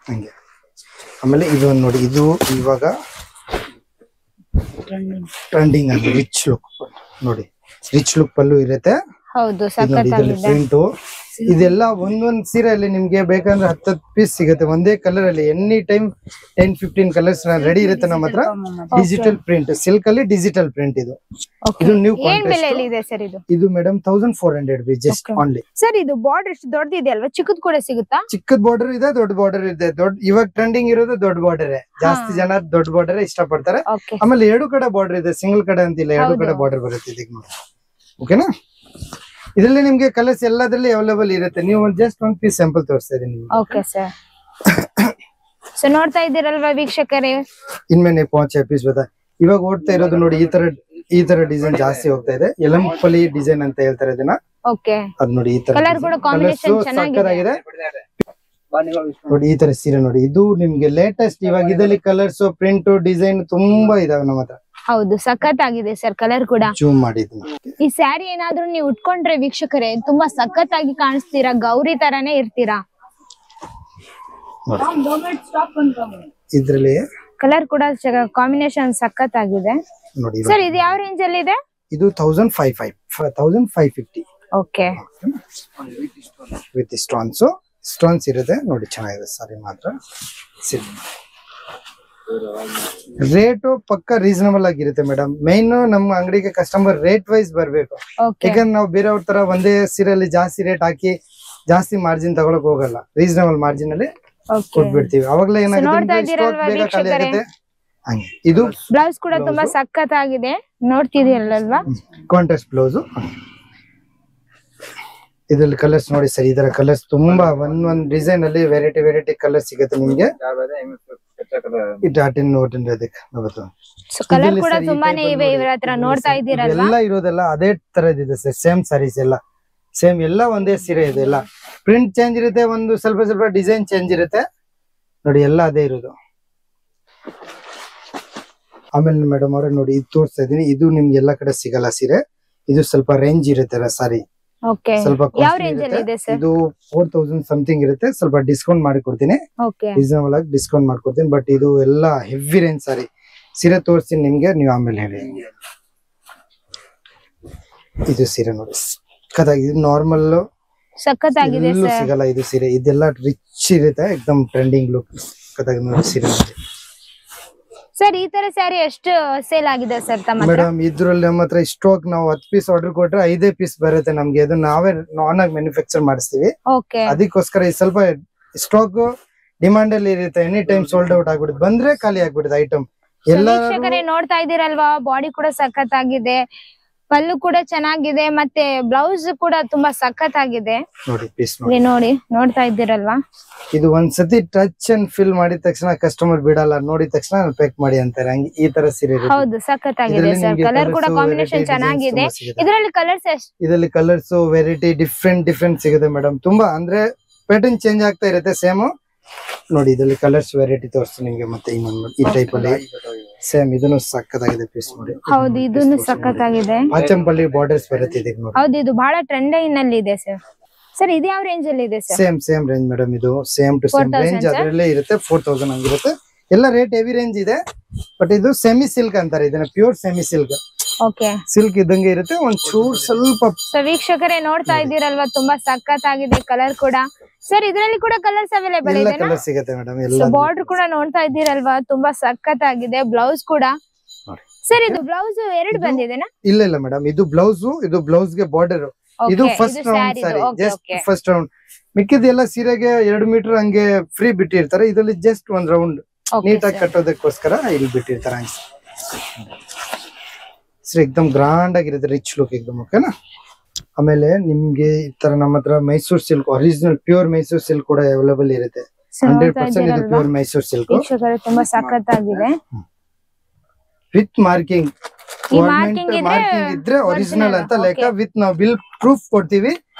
ಹಂಗೆ. ಆಮೇಲೆ ಇದು ನೋಡಿ, ಇದು ಇವಾಗ ಟ್ರೆಂಡಿಂಗ್ ಆಗಿ ರಿಚ್ ಲುಕ್ ನೋಡಿ. ರಿಚ್ ಲುಕ್ ಪಲ್ಲು ಇರುತ್ತೆ. ಹೌದು, ಸಖತ್ತಾಗಿದೆ. ಪ್ರಿಂಟ್ ಇದೆಲ್ಲ ಒಂದೊಂದ್ ಸೀರೆಯಲ್ಲಿ ನಿಮ್ಗೆ ಬೇಕಂದ್ರೆ 10 ಪೀಸ್ ಸಿಗುತ್ತೆ ಒಂದೇ ಕಲರ್ ಅಲ್ಲಿ. ಎನಿ ಟೈಮ್ 10-15 ಕಲರ್ಸ್ ರೆಡಿ ಇರುತ್ತೆ ನಮ್ಮ ಹತ್ರ. ಡಿಜಿಟಲ್ ಪ್ರಿಂಟ್, ಸಿಲ್ಕ್ ಅಲ್ಲಿ ಡಿಜಿಟಲ್ ಪ್ರಿಂಟ್. ಇದು ನ್ಯೂ ಕಾಂಟ್ರಾಸ್ಟ್. ಇದು madam 1400 rupees just only. Sir, ಇದು ಬಾರ್ಡರ್ ಎಷ್ಟು ದೊಡ್ಡದಿದೆ ಅಲ್ವಾ? ಚಿಕ್ಕದ್ ಕೂಡ ಸಿಗುತ್ತಾ? ಚಿಕ್ಕದ್ ಬಾರ್ಡರ್ ಇದೆ, ದೊಡ್ಡ ಬಾರ್ಡರ್ ಇದೆ. ಇವಾಗ ಟ್ರೆಂಡಿಂಗ್ ಇರೋದು ದೊಡ್ಡ ಬಾರ್ಡರ್. ಜಾಸ್ತಿ ಜನ ದೊಡ್ಡ ಬಾರ್ಡರ್ ಇಷ್ಟಪಡ್ತಾರೆ. ಆಮೇಲೆ 2 ಕಡೆ ಬಾರ್ಡರ್ ಇದೆ, ಸಿಂಗಲ್ ಕಡೆ ಅಂತಿಲ್ಲ, 2 ಕಡೆ ಬಾರ್ಡರ್ ಬರುತ್ತೆ ಇದಕ್ಕೆ ನೋಡಿ. ಓಕೆನಾ? ಇದರಲ್ಲಿ ನಿಮ್ಗೆ ಕಲರ್ಸ್ ಎಲ್ಲದರಲ್ಲಿ ಅವೈಲೇಬಲ್ ಇರುತ್ತೆ. ನೀವು ಜಸ್ಟ್ ಒಂದು ಪೀಸ್ ಸ್ಯಾಂಪಲ್ ತೋರಿಸ್ತಾ ಇದೀನಿ. Okay sir. ಸೊ ನೋಡ್ತಾ ಇದ್ದೀರಲ್ವಾ ವೀಕ್ಷಕರೇ, ಇನ್ಮೇಲೆ ಪೌಂಚೆ ಪೀಸ್ ಬದ ಇವಾಗ ಓಡ್ತಾ ಇರೋದು ನೋಡಿ. ಈ ತರ ಡಿಸೈನ್ ಜಾಸ್ತಿ ಹೋಗ್ತಾ ಇದೆ. ಯಲಂಪಲಿ ಡಿಸೈನ್ ಅಂತ ಹೇಳ್ತಾರೆ ಇದನ್ನ. ಓಕೆ, ಅದ್ ನೋಡಿ ಈ ತರ ಕಲರ್ ಕೂಡ ಕಾಂಬಿನೇಷನ್ ಚೆನ್ನಾಗಿದೆ ನೋಡಿ. ಈ ತರ ಸೀರೆ ನೋಡಿ, ಇದು ನಿಮ್ಗೆ ಲೇಟೆಸ್ಟ್. ಇವಾಗ ಇದರಲ್ಲಿ ಕಲರ್ಸ್, ಪ್ರಿಂಟ್, ಡಿಸೈನ್ ತುಂಬಾ ಇದಾವೆ ನಮ್ಮ ಹತ್ರ. ಹೌದು ಸಖತ್ ಆಗಿದೆ ಸರ್ ಕಲರ್ ಕೂಡ. ಜೂಮ್ ಮಾಡಿದ್ದೀನಿ. ಈ ಸ್ಯಾರಿ ಏನಾದ್ರೂ ನೀವು ಉಟ್ಕೊಂಡ್ರೆ ವೀಕ್ಷಕರೇ ತುಂಬಾ ಸಖತ್ ಆಗಿ ಕಾಣಿಸ್ತೀರಾ, ಗೌರಿ ತರಾನೇ ಇರ್ತೀರಾ. ಇದ್ರಲ್ಲಿ ಕಲರ್ ಕೂಡ ಕಾಂಬಿನೇಷನ್ ಸಖತ್ ಆಗಿದೆ ನೋಡಿ ಸರ್. ಇದು ಯಾವ ರೇಂಜ್ ಅಲ್ಲಿ ಇದೆ? ಇದು 1550. ಓಕೆ ವಿತ್ ಸ್ಟೋನ್ಸ್ ಇರುತ್ತೆ ನೋಡಿ, ಚೆನ್ನಾಗಿದೆ ಸಾರಿ ಮಾತ್ರ. ರೇಟು ಪಕ್ಕ ರೀಸನಬಲ್ ಆಗಿರುತ್ತೆ ಮೇಡಮ್. ಮೈನ್ ನಮ್ಮ ಅಂಗಡಿಗೆ ಕಸ್ಟಮರ್ ರೇಟ್ ವೈಸ್ ಬರ್ಬೇಕು. ಯಾಕಂದ್ರೆ ನಾವು ಬೇರೆಯವ್ರ ತರ ಒಂದೇ ಸೀರೆಯಲ್ಲಿ ಜಾಸ್ತಿ ರೇಟ್ ಹಾಕಿ ಜಾಸ್ತಿ ಮಾರ್ಜಿನ್ ತಗೊಳಕ್ ಹೋಗಲ್ಲ. ರೀಸನಬಲ್ ಮಾರ್ಜಿನ್ ಅಲ್ಲಿ ಕೊಟ್ಬಿಡ್ತೀವಿ. ಅವಾಗಲೇ ಏನಾಗುತ್ತೆ ಬೇಗ ಖಾಲಿ ಆಗುತ್ತೆ. ಹಂಗೆ ಇದು ಬ್ಲೌಸ್ ಕೂಡ ತುಂಬಾ ಸಖತ್ ಆಗಿದೆ, ನೋಡ್ತಿದೀರಲ್ವಾ? Contrast blouse. ಇದ್ರಲ್ಲಿ ಕಲರ್ಸ್ ನೋಡಿ ಸರ್, ಇದರ ಕಲರ್ಸ್ ತುಂಬಾ ಒಂದ್ ಡಿಸೈನ್ ಅಲ್ಲಿ ವೆರೈಟಿ ಕಲರ್ ಸಿಗುತ್ತೆ ನಿಮ್ಗೆ. ಕಲರ್ ಕೂಡ ತುಂಬಾನೇ ಇವೆ ಇವರ ಹತ್ರ, ನೋಡ್ತಾ ಇದ್ದೀರಲ್ವಾ? ಎಲ್ಲ ಇರೋದೆಲ್ಲ ಅದೇ ತರದಿದೆ ಸರ್, ಸೇಮ್ ಸಾರೀಸ್ ಎಲ್ಲ ಸೇಮ್, ಎಲ್ಲ ಒಂದೇ ಸೀರೆ ಇದೆ. ಎಲ್ಲ ಪ್ರಿಂಟ್ ಚೇಂಜ್ ಇರುತ್ತೆ, ಒಂದು ಸ್ವಲ್ಪ ಡಿಸೈನ್ ಚೇಂಜ್ ಇರುತ್ತೆ ನೋಡಿ, ಎಲ್ಲ ಅದೇ ಇರೋದು. ಆಮೇಲೆ ಮೇಡಮ್ ಅವರೇ ನೋಡಿ, ಇದು ತೋರಿಸ್ತಾ ಇದೀನಿ. ಇದು ನಿಮ್ಗೆ ಎಲ್ಲಾ ಕಡೆ ಸಿಗಲ್ಲ ಸೀರೆ. ಇದು ಸ್ವಲ್ಪ ರೇಂಜ್ ಇರುತ್ತೆ ಸಾರಿ, ಸ್ವಲ್ಪ ಇದು 4000 ಸಮಥಿಂಗ್ ಇರುತ್ತೆ. ಸ್ವಲ್ಪ ಡಿಸ್ಕೌಂಟ್ ಮಾಡಿ ಕೊಡ್ತೀನಿ, ರೀಸನಬಲ್ ಆಗಿ ಡಿಸ್ಕೌಂಟ್ ಮಾಡ್ಕೊಡ್ತೀನಿ. ಬಟ್ ಇದು ಎಲ್ಲ ಹೆವಿ ರೇಂಜ್ ಸಾರಿ. ಸೀರೆ ತೋರಿಸ್ತೀನಿ ನಿಮ್ಗೆ, ನೀವು ಆಮೇಲೆ ಹೇಳಿ. ಇದು ಸೀರೆ ನೋಡಿ ಇದು ನಾರ್ಮಲ್ ಸಖತ್ತಾಗಿದೆ ಸರ್, ಸಿಗಲ್ಲ ಇದು ಸೀರೆ. ಇದೆಲ್ಲ ರಿಚ್ ಇರುತ್ತೆ, ಎಕ್ದಮ್ ಟ್ರೆಂಡಿಂಗ್ ಲುಕ್ ಸೀರೆ ಸರ್. ಈ ತರ ಸ್ಯಾರಿ ಎಷ್ಟು ಸೇಲ್ ಆಗಿದೆ ಸರ್ ತಮ್ಮ ಮೇಡಮ್? ಇದ್ರಲ್ಲಿ ನಮ್ಮ ಹತ್ರ ಸ್ಟಾಕ್ ನಾವು 10 ಪೀಸ್ ಆರ್ಡರ್ ಕೊಟ್ರೆ 5 ಪೀಸ್ ಬರುತ್ತೆ ನಮ್ಗೆ. ಅದು ನಾವೇ ನಾನ್ ಆಗಿ ಮ್ಯಾನುಫ್ಯಾಕ್ಚರ್ ಮಾಡಿಸ್ತೀವಿ. ಅದಕ್ಕೋಸ್ಕರ ಇದು ಸ್ವಲ್ಪ ಸ್ಟಾಕ್ ಡಿಮಾಂಡ್ ಅಲ್ಲಿ ಇರುತ್ತೆ. ಎನಿ ಟೈಮ್ ಸೋಲ್ಡ್ ಔಟ್ ಆಗ್ಬಿಡುತ್ತೆ, ಬಂದ್ರೆ ಖಾಲಿ ಆಗ್ಬಿಡುತ್ತೆ ಐಟಮ್ ಎಲ್ಲ. ನೋಡ್ತಾ ಇದ್ದೀರಲ್ವಾ, ಬಾಡಿ ಕೂಡ ಸಖತ್ ಆಗಿದೆ, ಪಲ್ಲು ಕೂಡ ಚೆನ್ನಾಗಿದೆ, ಮತ್ತೆ ಬ್ಲೌಸ್ ಕೂಡ ತುಂಬಾ ಸಖತ್ ಆಗಿದೆ ನೋಡಿ. ಪೀಸ್ ನೋಡಿ, ನೋಡ್ತಾ ಇದ್ದೀರಲ್ವಾ? ಇದು ಒಂದ್ಸತಿ ಟಚ್ ಅಂಡ್ ಫಿಲ್ ಮಾಡಿದ ತಕ್ಷಣ ಕಸ್ಟಮರ್ ಬಿಡಲ್ಲ, ನೋಡಿದ ತಕ್ಷಣ ಪ್ಯಾಕ್ ಮಾಡಿ ಅಂತಾರೆ. ಹಂಗೆ ಈ ತರ ಸೀರೆ ಹೌದು ಸಖತ್ ಆಗಿದೆ ಸರ್. ಕಲರ್ ಕೂಡ ಕಾಂಬಿನೇಷನ್ ಚೆನ್ನಾಗಿದೆ. ಇದರಲ್ಲಿ ಕಲರ್ಸ್ ಇದರಲ್ಲಿ ಕಲರ್ಸ್ ವೆರೈಟಿ ಡಿಫ್ರೆಂಟ್ ಸಿಗುತ್ತೆ ಮೇಡಮ್. ತುಂಬಾ ಅಂದ್ರೆ ಪ್ಯಾಟರ್ನ್ ಚೇಂಜ್ ಆಗ್ತಾ ಇರುತ್ತೆ ಸೇಮ್ ನೋಡಿ. ಇದರಲ್ಲಿ ಕಲರ್ಸ್ ವೆರೈಟಿ ತೋರಿಸ್ತೀನಿ ನಿಮ್ಗೆ. ಮತ್ತೆ ಇನ್ನೊಂದು ಈ ಟೈಪ್ ಅಲ್ಲಿ ಸೇಮ್ ಇದನ್ನು ಸಕ್ಕತ್ತಾಗಿದೆ ಪೀಸ್ ನೋಡಿ. ಹೌದು, ಇದನ್ನು ಸಕ್ಕತ್ತಾಗಿದೆ. ಆಚಂಪಲ್ಲಿ ಬಾರ್ಡರ್ಸ್ ಬರುತ್ತೆ ಇದಕ್ಕೆ ನೋಡಿ. ಹೌದು, ಇದು ಬಹಳ ಟ್ರೆಂಡಿಂಗ್ ನಲ್ಲಿ ಇದೆ ಸರ್. ಸರ್ ಇದು ಯಾವ ರೇಂಜ್ ಅಲ್ಲಿ ಇದೆ ಸರ್? Same range madam. ಇದು ಸೇಮ್ ಟು ಸೇಮ್ ರೇಂಜ್ ಅದರಲ್ಲೇ ಇರುತ್ತೆ. 4000 ಹಂಗಿರುತ್ತೆ. ಎಲ್ಲ ರೇಟ್ ಹೆವಿ ರೇಂಜ್ ಇದೆ. ಬಟ್ ಇದು ಸೆಮಿ ಸಿಲ್ಕ್ ಅಂತಾರೆ ಇದನ್ನ, pure semi silk. Okay, silk ಇದ್ದಂಗೆ ಇರುತ್ತೆ, ಒಂದ್ ಚೂರ್ ಸ್ವಲ್ಪ. ವೀಕ್ಷಕರೇ ನೋಡ್ತಾ ಇದ್ದೀರಲ್ವಾ, ತುಂಬಾ ಸಖತ್ ಆಗಿದೆ ಕಲರ್ ಕೂಡ. ಸರ್ ಇದರಲ್ಲಿ ಕೂಡ ಕಲರ್ಸ್ ಅವೈಲೇಬಲ್ ಇದೆ, ಕಲರ್ ಸಿಗುತ್ತೆ ಮೇಡಮ್. ಎಲ್ಲ ಬಾರ್ಡರ್ ಕೂಡ ನೋಡ್ತಾ ಇದ್ದೀರಲ್ವಾ, ತುಂಬಾ ಸಖತ್ ಆಗಿದೆ. ಬ್ಲೌಸ್ ಕೂಡ ಸರ್, ಇದು ಬ್ಲೌಸ್ ಎರಡು ಬಂದಿದೆನಾ? ಇಲ್ಲ ಮೇಡಮ್, ಇದು ಬ್ಲೌಸ್ ಗೆ ಬಾರ್ಡರ್. ಇದು ಫಸ್ಟ್ ರೌಂಡ್ ಸಾರಿ, ಜಸ್ಟ್ ಫಸ್ಟ್ ರೌಂಡ್. ಮಿಕ್ಕಿದೆಲ್ಲ ಸೀರೆಗೆ 2 ಮೀಟರ್ ಹಂಗೆ ಫ್ರೀ ಬಿಟ್ಟಿರ್ತಾರೆ. ಇದರಲ್ಲಿ ಜಸ್ಟ್ ಒಂದ್ ರೌಂಡ್ ನೀಟಾಗಿ ಕಟ್ಟೋದಕ್ಕೋಸ್ಕರ ಇಲ್ಲಿ ಬಿಟ್ಟಿರ್ತಾರೆ. ಎಕ್ದಮ್ ಗ್ರಾಂಡ್ ಆಗಿರುತ್ತೆ, ರಿಚ್ ಲುಕ್ ಎಕ್ದಮ್. ಓಕೆನಾ? ಆಮೇಲೆ ನಿಮ್ಗೆ ಈ ತರ ನಮ್ಮ ಹತ್ರ Mysore silk, original pure Mysore silk ಕೂಡ ಅವೈಲೇಬಲ್ ಇರುತ್ತೆ. 100% ಇದು ಪ್ಯೂರ್ ಮೈಸೂರ್ ಸಿಲ್ಕ್. ತುಂಬಾ ಸಖತ್ ಆಗಿದೆ. ವಿತ್ ಮಾರ್ಕಿಂಗ್ ಇದ್ರೆ ಒರಿಜಿನಲ್ ಅಂತ ಲೆಕ್ಕ. ವಿತ್ ನಾವು ಬಿಲ್ ಪ್ರೂಫ್ ಕೊಡ್ತೀವಿ,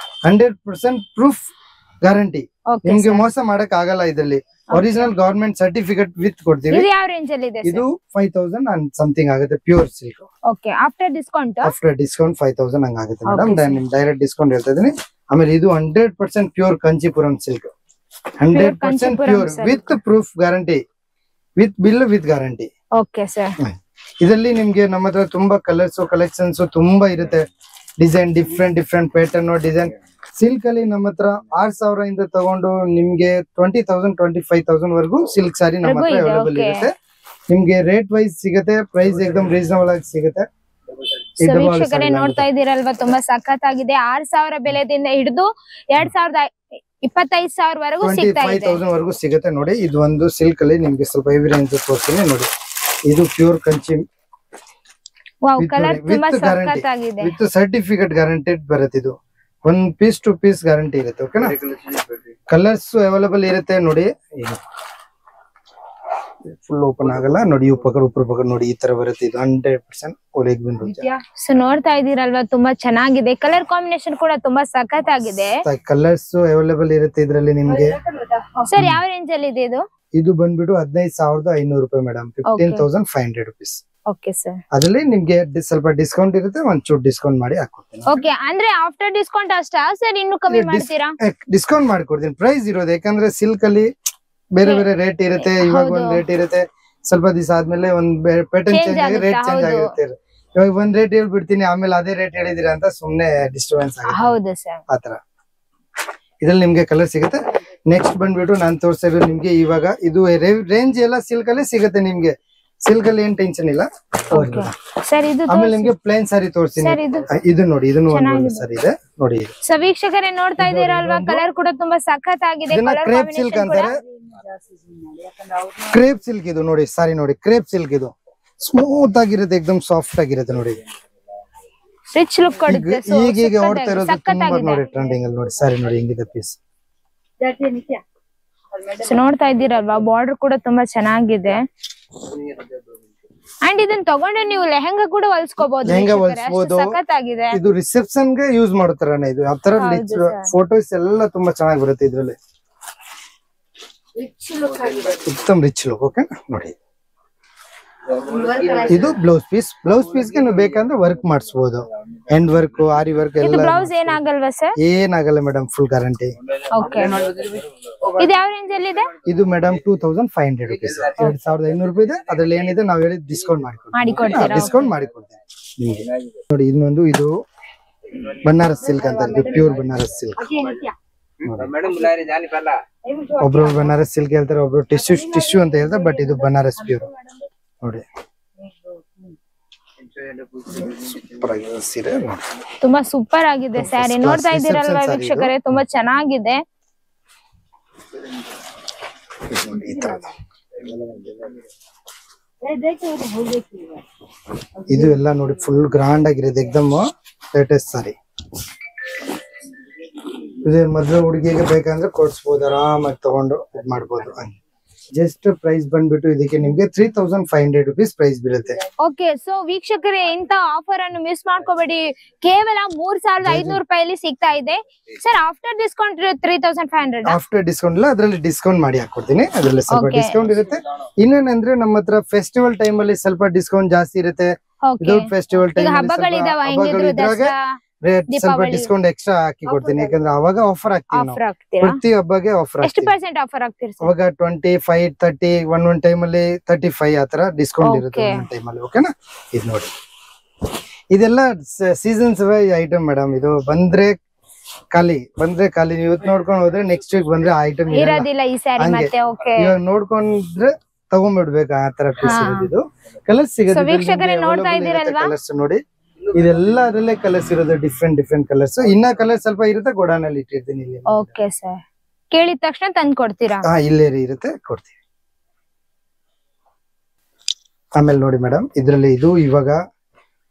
100% ಪ್ರೂಫ್ ಗ್ಯಾರಂಟಿ. ನಿಮ್ಗೆ ಮೋಸ ಮಾಡಕ್ ಆಗಲ್ಲ. ಇದರಲ್ಲಿ ಒರಿಜಿನಲ್ ಗವರ್ಮೆಂಟ್ ಸರ್ಟಿಫಿಕೇಟ್ ವಿತ್ ಕೊಡ್ತೀವಿ. ಇದು ಯಾವ ರೇಂಜ್ ಅಲ್ಲಿ ಇದೆ? ಇದು 5000 and ಸಮಥಿಂಗ್ ಆಗುತ್ತೆ, pure silk. Okay, after discount 5000 ಹಂಗ ಆಗುತ್ತೆ ಮೇಡಮ್. ನಿಮ್ ಡೈರೆಕ್ಟ್ ಡಿಸ್ಕೌಂಟ್ ಹೇಳ್ತಾ ಇದೀನಿ. ಆಮೇಲೆ ಇದು 100% pure Kanchipuram silk, 100% pure with proof guarantee, with bill with guarantee. Okay sir. ಇದರಲ್ಲಿ ನಿಮ್ಗೆ ನಮ್ಮ ಹತ್ರ ತುಂಬಾ ಕಲರ್ಸ್ ಕಲೆಕ್ಷನ್ಸ್ ತುಂಬಾ ಇರುತ್ತೆ. Design different pattern design. Silk ಅಲ್ಲಿ ನಮ್ಮ ಹತ್ರ 6000 ಇಂದ ತಗೊಂಡು ನಿಮ್ಗೆ 20,000 25,000 ವರೆಗೂ ಸಿಲ್ಕ್ ಸಾರಿ ನಮ್ಮ ಹತ್ರ ಅವೈಲೇಬಲ್ ಇರುತ್ತೆ. ನಿಮ್ಗೆ ರೇಟ್ ವೈಸ್ ಸಿಗುತ್ತೆ, ಪ್ರೈಸ್ ಎಕ್ದಮ್ ರೀಸನಬಲ್ ಆಗಿ ಸಿಗುತ್ತೆ. ವೀಕ್ಷಕರೇ ನೋಡ್ತಾ ಇದ್ದೀರಲ್ವಾ, ತುಂಬಾ ಸಖತ್ ಆಗಿದೆ. 6000 ಬೆಲೆದಿಂದ ಹಿಡಿದು 25,000 ವರೆಗೂ ಸಿಗ್ತಾ ಇದೆ. 5,000 ವರೆಗೂ ಸಿಗುತ್ತೆ ನೋಡಿ. ಇದು ಒಂದು ಸಿಲ್ಕ್ ಅಲ್ಲಿ ನಿಮ್ಗೆ ಸ್ವಲ್ಪ ಹೆವಿ ರೇಂಜ್ ತೋರಿಸ್ತೀನಿ ನೋಡಿ. ಇದು pure Kanchi, with certificate guaranteed ಬರುತ್ತೆ. ಇದು 1 ಪೀಸ್ 2 ಪೀಸ್ ಗ್ಯಾರಂಟಿ ಇರುತ್ತೆ. ಓಕೆನಾ? ಕಲರ್ಸ್ ಅವೈಲೇಬಲ್ ಇರುತ್ತೆ ನೋಡಿ. ಫುಲ್ ಓಪನ್ ಆಗಲ್ಲ ನೋಡಿ. ಉಪ್ಪರ ನೋಡಿ, ಈ ತರ ಬರುತ್ತೆ. ಇದು 100% ಒಲೆಗ್ ಬಂದಿರುತ್ತೆ. ಸೊ ನೋಡ್ತಾ ಇದೀರಲ್ವಾ, ತುಂಬಾ ಚೆನ್ನಾಗಿದೆ. ಕಲರ್ ಕಾಂಬಿನೇಷನ್ ಕೂಡ ತುಂಬಾ ಸಖತ್ ಆಗಿದೆ. ಕಲರ್ಸ್ ಅವೈಲೇಬಲ್ ಇರುತ್ತೆ ಇದರಲ್ಲಿ ನಿಮ್ಗೆ. ಸರ್ ಯಾವ ರೇಂಜ್ ಅಲ್ಲಿ ಇದೆ ಇದು? ಇದು ಬಂದ್ಬಿಟ್ಟು 15,500 ರೂಪಾಯಿ ಮೇಡಮ್. 15,500 ರುಪೀಸ್. Okay sir. ಅದ್ರಲ್ಲಿ ನಿಮ್ಗೆ ಸ್ವಲ್ಪ ಡಿಸ್ಕೌಂಟ್ ಇರುತ್ತೆ, ಒಂಚೂರು ಡಿಸ್ಕೌಂಟ್ ಮಾಡಿ ಹಾಕೊಡ್ತೀನಿ. ಓಕೆ, ಅಂದ್ರೆ ಆಫ್ಟರ್ ಡಿಸ್ಕೌಂಟ್ ಅಷ್ಟಾ ಸರ್, ಇನ್ನು ಕಮ್ಮಿ ಮಾಡ್ತೀರಾ? ಡಿಸ್ಕೌಂಟ್ ಮಾಡ್ಕೊಡ್ತೀನಿ, ಪ್ರೈಸ್ ಇರೋದು. ಯಾಕಂದ್ರೆ ಸಿಲ್ಕ್ ಅಲ್ಲಿ ಬೇರೆ ಬೇರೆ ರೇಟ್ ಇರುತ್ತೆ. ಇವಾಗ ಒಂದ್ ರೇಟ್ ಇರುತ್ತೆ, ಸ್ವಲ್ಪ ದಿವಸ ಆದ್ಮೇಲೆ ಒಂದ್ ಪ್ಯಾಟರ್ನ್ ಚೇಂಜ್ ಆಗಿ ರೇಟ್ ಚೇಂಜ್ ಆಗಿರುತ್ತೆ. ಇವಾಗ ಒಂದ್ ರೇಟ್ ಹೇಳ್ಬಿಡ್ತೀನಿ, ಆಮೇಲೆ ಅದೇ ರೇಟ್ ಹೇಳಿದಿರಾ ಅಂತ ಸುಮ್ನೆ ಡಿಸ್ಟರ್ಬೆನ್ಸ್ ಆಗುತ್ತೆ. ಹೌದು ಸರ್. ಆತರ ಇದ್ರಲ್ಲಿ ನಿಮ್ಗೆ ಕಲರ್ ಸಿಗುತ್ತೆ. ನೆಕ್ಸ್ಟ್ ಬಂದ್ಬಿಟ್ಟು ನಾನ್ ತೋರಿಸ್ತಾ ಇರೋದು ನಿಮ್ಗೆ ಇವಾಗ ಇದು ರೇಂಜ್ ಎಲ್ಲ ಸಿಲ್ಕ್ ಅಲ್ಲಿ ಸಿಗುತ್ತೆ ನಿಮ್ಗೆ. ಸಿಲ್ಕ್ ಅಲ್ಲಿ ಏನ್ ಟೆನ್ಷನ್ ಇಲ್ಲ ಸರ್. ಇದು ಆಮೇಲೆ ನಿಮ್ಗೆ ಪ್ಲೇನ್ ಸಾರಿ ತೋರಿಸ್ತೀನಿ. ಇದು ನೋಡಿ, ಇದನ್ನು ಒಂದು ಸಾರಿ ಇದೆ ನೋಡಿ. ಸೊ ವೀಕ್ಷಕರೇ ನೋಡ್ತಾ ಇದ್ದೀರಲ್ವಾ, ಕಲರ್ ಕೂಡ ತುಂಬಾ ಸಖತ್ ಆಗಿದೆ. ಕ್ರೇಪ್ ಸಿಲ್ಕ್ ಅಂತಾರೆ, ಕ್ರೇಪ್ ಸಿಲ್ಕ್ ಇದು ನೋಡಿ. ಸಾರಿ ನೋಡಿ, ಕ್ರೇಪ್ ಸಿಲ್ಕ್ ಇದು ಸ್ಮೂತ್ ಆಗಿರುತ್ತೆ, ಎಕ್ದಮ್ ಸಾಫ್ಟ್ ಆಗಿರುತ್ತೆ ನೋಡಿ. ರಿಚ್ ಲುಕ್ ಕೊಡುತ್ತೆ. ಈಗ ಓಡ್ತಾ ಇರೋದು ತುಂಬಾ ನೋಡಿ ಟ್ರೆಂಡಿಂಗ್ ಅಲ್ಲಿ ನೋಡಿ. ಸಾರಿ ನೋಡಿ ಹೆಂಗಿದೆ ಪೀಸ್. ಸೊ ನೋಡ್ತಾ ಇದ್ದೀರಲ್ವಾ, ಬಾರ್ಡರ್ ಕೂಡ ತುಂಬಾ ಚೆನ್ನಾಗಿದೆ. ಅಂಡ್ ಇದನ್ನ ತಗೊಂಡ್ರೆ ನೀವು ಲೆಹಂಗಾ ಕೂಡ ಹೊಲ್ಸ್ಕೋಬಹುದು. ಲೆಹಂಗಾ ಹೊಲ್ಸ್ಬೋದು. ಸಖತ್ತಾಗಿದೆ. ಇದು ರಿಸೆಪ್ಷನ್ ಗೆ ಯೂಸ್ ಮಾಡ್ತಾರಣ್ಣ. ಇದು ಆ ತರ ಫೋಟೋಸ್ ಎಲ್ಲ ತುಂಬಾ ಚೆನ್ನಾಗಿ ಬರುತ್ತೆ ಇದ್ರಲ್ಲಿ. ಉತ್ತಮ ರಿಚ್ ಲುಕ್. ಓಕೆ ನೋಡಿ, ಇದು ಬ್ಲೌಸ್ ಪೀಸ್. ಬ್ಲೌಸ್ ಪೀಸ್ ಗೆ ನೀವು ಬೇಕಂದ್ರೆ ವರ್ಕ್ ಮಾಡಿಸಬಹುದು. ಹ್ಯಾಂಡ್ ವರ್ಕ್, ಆರಿ ವರ್ಕ್ ಎಲ್ಲ. ಬ್ಲೌಸ್ ಏನಾಗಲ್ವಾ ಸರ್? ಏನಾಗಲ್ಲ ಮೇಡಮ್, ಫುಲ್ ಗ್ಯಾರಂಟಿ. ಓಕೆ, ಇದು ಯಾವ ರೇಂಜ್ ಅಲ್ಲಿ ಇದೆ? ಇದು ಮೇಡಮ್ 2500 ರೂಪೀಸ್, 2500 ರೂಪಾಯಿ ಇದೆ. ಅದ್ರಲ್ಲಿ ಏನಿದೆ ನಾವು ಹೇಳಿ ಡಿಸ್ಕೌಂಟ್ ಮಾಡಿಕೊಡ್ತೀವಿ. ಡಿಸ್ಕೌಂಟ್ ಮಾಡಿಕೊಡ್ತೀವಿ ನಿಮಗೆ. ನೋಡಿ ಇನ್ನೊಂದು, ಇದು ಬನಾರಸ್ ಸಿಲ್ಕ್ ಅಂತ, ಇದು ಪ್ಯೂರ್ ಬನಾರಸ್ ಸಿಲ್ಕ್. ಒಬ್ರು ಬನಾರಸ್ ಸಿಲ್ಕ್ ಹೇಳ್ತಾರೆ, ಒಬ್ರು ಟಿಶ್ಯೂ ಅಂತ ಹೇಳ್ತಾರೆ, ಬಟ್ ಇದು ಬನಾರಸ್ ಪ್ಯೂರ್ ನೋಡಿ. ಸೀರೆ ತುಂಬಾ ಸೂಪರ್ ಆಗಿದೆ ಸ್ಯಾರಿ. ನೋಡ್ತಾ ಇದ್ದೀರಲ್ವಾ ವೀಕ್ಷಕರೇ, ತುಂಬಾ ಚೆನ್ನಾಗಿದೆ. ಇದು ಎಲ್ಲ ನೋಡಿ ಫುಲ್ ಗ್ರಾಂಡ್ ಆಗಿರೋದು, ಎಕ್ದಮ್ ಲೇಟೆಸ್ಟ್ ಸಾರಿ. ಇದು ಮದುವೆ ಹುಡುಗಿಗೆ ಬೇಕಂದ್ರೆ ಕೊಡ್ಸ್ಬೋದು, ಆರಾಮಾಗಿ ತಗೊಂಡು ಇದು ಮಾಡ್ಬೋದು. ಜಸ್ಟ್ ಪ್ರೈಸ್ ಬಂದ್ಬಿಟ್ಟು ಇದಕ್ಕೆ ನಿಮ್ಗೆ 3500 ರೂಪೀಸ್ ಪ್ರೈಸ್ ಬೀಳುತ್ತೆ. ಓಕೆ, ಸೊ ವೀಕ್ಷಕರೇ ಇಂತ ಆಫರ್ ಅನ್ನು ಮಿಸ್ ಮಾಡ್ಕೋಬೇಡಿ. ಕೇವಲ 3500 ರೂಪಾಯಿಲಿ ಸಿಗ್ತಾ ಇದೆ sir. After discount 3500. After discount ಇಲ್ಲ, ಅದ್ರಲ್ಲಿ ಡಿಸ್ಕೌಂಟ್ ಮಾಡಿ ಹಾಕೊಡ್ತೀನಿ. ಅದ್ರಲ್ಲಿ ಸ್ವಲ್ಪ ಡಿಸ್ಕೌಂಟ್ ಇರುತ್ತೆ. ಇನ್ನೇನಂದ್ರೆ ನಮ್ಮ ಹತ್ರ ಫೆಸ್ಟಿವಲ್ ಟೈಮ್ ಅಲ್ಲಿ ಸ್ವಲ್ಪ ಡಿಸ್ಕೌಂಟ್ ಜಾಸ್ತಿ ಇರುತ್ತೆ. ವಿದೌಟ್ ಫೆಸ್ಟಿವಲ್ ಟೈಮ್ ರೇಟ್ ಸ್ವಲ್ಪ ಡಿಸ್ಕೌಂಟ್ ಎಕ್ಸ್ಟ್ರಾ ಹಾಕಿ ಕೊಡ್ತೀನಿ. ಯಾಕಂದ್ರೆ ಅವಾಗ ಆಫರ್ ಹಾಕ್ತೀವಿ, ಪ್ರತಿ ಹಬ್ಬಗೆ ಆಫರ್ ಹಾಕ್ತೀವಿ. ಅವಾಗ 25, 30, ಒಂದ್ ಟೈಮ್ ಅಲ್ಲಿ 35 ಆತರ ಡಿಸ್ಕೌಂಟ್ ಇರುತ್ತೆ ಒಂದೊಂದ್ ಟೈಮ್ ಅಲ್ಲಿ. ಓಕೆನಾ? ಇದು ನೋಡಿ, ಇದೆಲ್ಲ ಸೀಸನ್ಸ್ ಐಟಮ್ ಮೇಡಮ್. ಇದು ಬಂದ್ರೆ ಖಾಲಿ ಇವತ್ತು ನೋಡ್ಕೊಂಡು ಹೋದ್ರೆ ನೆಕ್ಸ್ಟ್ ವೀಕ್ ಬಂದ್ರೆ ಐಟಮ್ ಇರೋದಿಲ್ಲ. ಇವಾಗ ನೋಡ್ಕೊಂಡ್ರೆ ತಗೊಂಡ್ಬಿಡ್ಬೇಕು, ಆ ತರ ಪೀಸ್ ಇರೋದು. ಕಲರ್ಸ್ ಸಿಗುತ್ತೆ, ಕಲರ್ಸ್ ನೋಡಿ. ಇದೆಲ್ಲ ಅದರಲ್ಲೇ ಕಲರ್ಸ್ ಇರೋದು, ಡಿಫ್ರೆಂಟ್ ಕಲರ್ಸ್. ಇನ್ನ ಕಲರ್ ಸ್ವಲ್ಪ ಇರುತ್ತೆ, ಗೋಡಾನಲ್ಲಿ ಇಟ್ಟಿರ್ತೀನಿ ಇಲ್ಲಿ. ಓಕೆ ಸರ್, ಕೇಳಿದ ತಕ್ಷಣ ತಂದು ಕೊಡ್ತೀರಾ? ಇಲ್ಲೇ ಇರುತ್ತೆ, ಕೊಡ್ತೀವಿ. ಆಮೇಲೆ ನೋಡಿ ಮೇಡಮ್, ಇದ್ರಲ್ಲಿ ಇದು ಇವಾಗ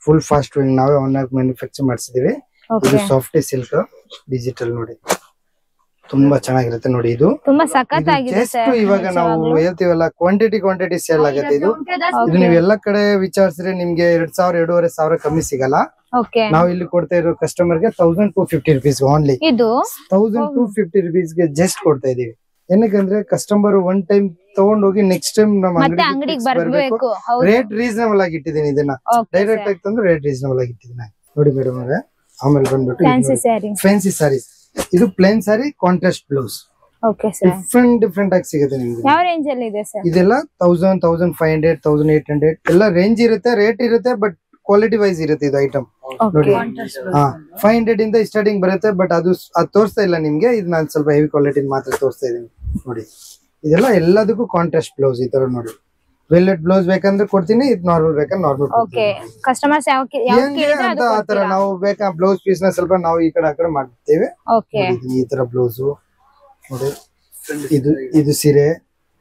ಫುಲ್ ಫಾಸ್ಟ್ ನಾವೇ ಆನ್ ಮ್ಯಾನುಫ್ಯಾಕ್ಚರ್ ಮಾಡಿಸಿದೀವಿ. ಇದು ಸಾಫ್ಟ್ ಸಿಲ್ಕ್ ಡಿಜಿಟಲ್ ನೋಡಿ, ತುಂಬಾ ಚೆನ್ನಾಗಿರುತ್ತೆ ನೋಡಿ. ಇದು ತುಂಬಾ ಸಖತ್ತಾಗಿದೆ ಸರ್. ಇವಾಗ ನಾವು ಹೇಳ್ತೀವಲ್ಲ, ಕ್ವಾಂಟಿಟಿ ಸೇಲ್ ಆಗುತ್ತೆ. ಇದು ನೀವು ಎಲ್ಲ ಕಡೆ ವಿಚಾರಿಸಿದ್ರೆ ನಿಮ್ಗೆ 2000-2500 ಕಮ್ಮಿ ಸಿಗಲ್ಲ. ನಾವು ಇಲ್ಲಿ ಕೊಡ್ತಾ ಇರೋ ಕಸ್ಟಮರ್ ಗೆ 1250 ರೂಪೀಸ್ ಓನ್ಲಿ. ಇದು 1250 ರೂಪೀಸ್ ಗೆ ಜಸ್ಟ್ ಕೊಡ್ತಾ ಇದೀವಿ. ಏನಕ್ಕಂದ್ರೆ ಕಸ್ಟಮರ್ ಒನ್ ಟೈಮ್ ತಗೊಂಡ್ ಹೋಗಿ ನೆಕ್ಸ್ಟ್ ಟೈಮ್ ನಮ್ಮ ಅಂಗಡಿಗೆ ಬರ್ಬೇಕು. ರೇಟ್ ರೀಸನಬಲ್ ಆಗಿ ಇಟ್ಟಿದ್ದೀನಿ. ಇದನ್ನ ಡೈರೆಕ್ಟ್ ಆಗಿ ತಂದು ರೇಟ್ ರೀಸನಬಲ್ ಆಗಿ ಇಟ್ಟಿದ್ದೀನಿ ನೋಡಿ ಮೇಡಮ್ ಅವರೇ. ಆಮೇಲೆ ಬಂದ್ಬಿಟ್ಟು ಫ್ಯಾನ್ಸಿ ಸ್ಯಾರೀಸ್. ಇದು plain sari, contrast blouse. Okay sir, different ಆಗಿ ಸಿಗುತ್ತೆ ನಿಮ್ಗೆ. ಯಾವ ರೇಂಜ್ ಅಲ್ಲಿ ಇದೆ ಸರ್? ಇದೆಲ್ಲ 1000, 1500, 1800 ಎಲ್ಲ ರೇಂಜ್ ಇರುತ್ತೆ, ರೇಟ್ ಇರುತ್ತೆ. ಬಟ್ ಕ್ವಾಲಿಟಿ ವೈಸ್ ಇರುತ್ತೆ ಇದು ಐಟಮ್ ನೋಡಿ. 500 ಇಂದ ಸ್ಟಾರ್ಟಿಂಗ್ ಬರುತ್ತೆ. ಬಟ್ ಅದು ತೋರಿಸ್ತಾ ಇಲ್ಲ ನಿಮ್ಗೆ. ಇದು ನಾನು ಸ್ವಲ್ಪ ಹೆವಿ ಕ್ವಾಲಿಟಿ ಮಾತ್ರ ತೋರಿಸ್ತಾ ಇದೀನಿ ನೋಡಿ. ಇದೆಲ್ಲ ಎಲ್ಲದಕ್ಕೂ ಕಾಂಟ್ರಾಸ್ಟ್ ಬ್ಲೌಸ್ ಈ ತರ ನೋಡಿ. ವೆಲ್ವೆಟ್ ಬ್ಲೌಸ್ ಬೇಕಂದ್ರೆ ಕೊಡ್ತೀನಿ, ಇದು ನಾರ್ಮಲ್ ಬೇಕಂದ್ರೆ ನಾರ್ಮಲ್. ಓಕೆ, ಕಸ್ಟಮರ್ಸ್ ಯಾವ ಕೇಳಿದ್ರೆ ಅದು ಆತರ ನಾವು ಬೇಕಾ ಬ್ಲೌಸ್ ಪೀಸ್ ನ ಸ್ವಲ್ಪ ನಾವು ಈ ಕಡೆ ಆ ಕಡೆ ಮಾಡ್ತೇವೆ. ಓಕೆ, ಈ ತರ ಬ್ಲೌಸ್ ನೋಡಿ. ಇದು ಸೀರೆ,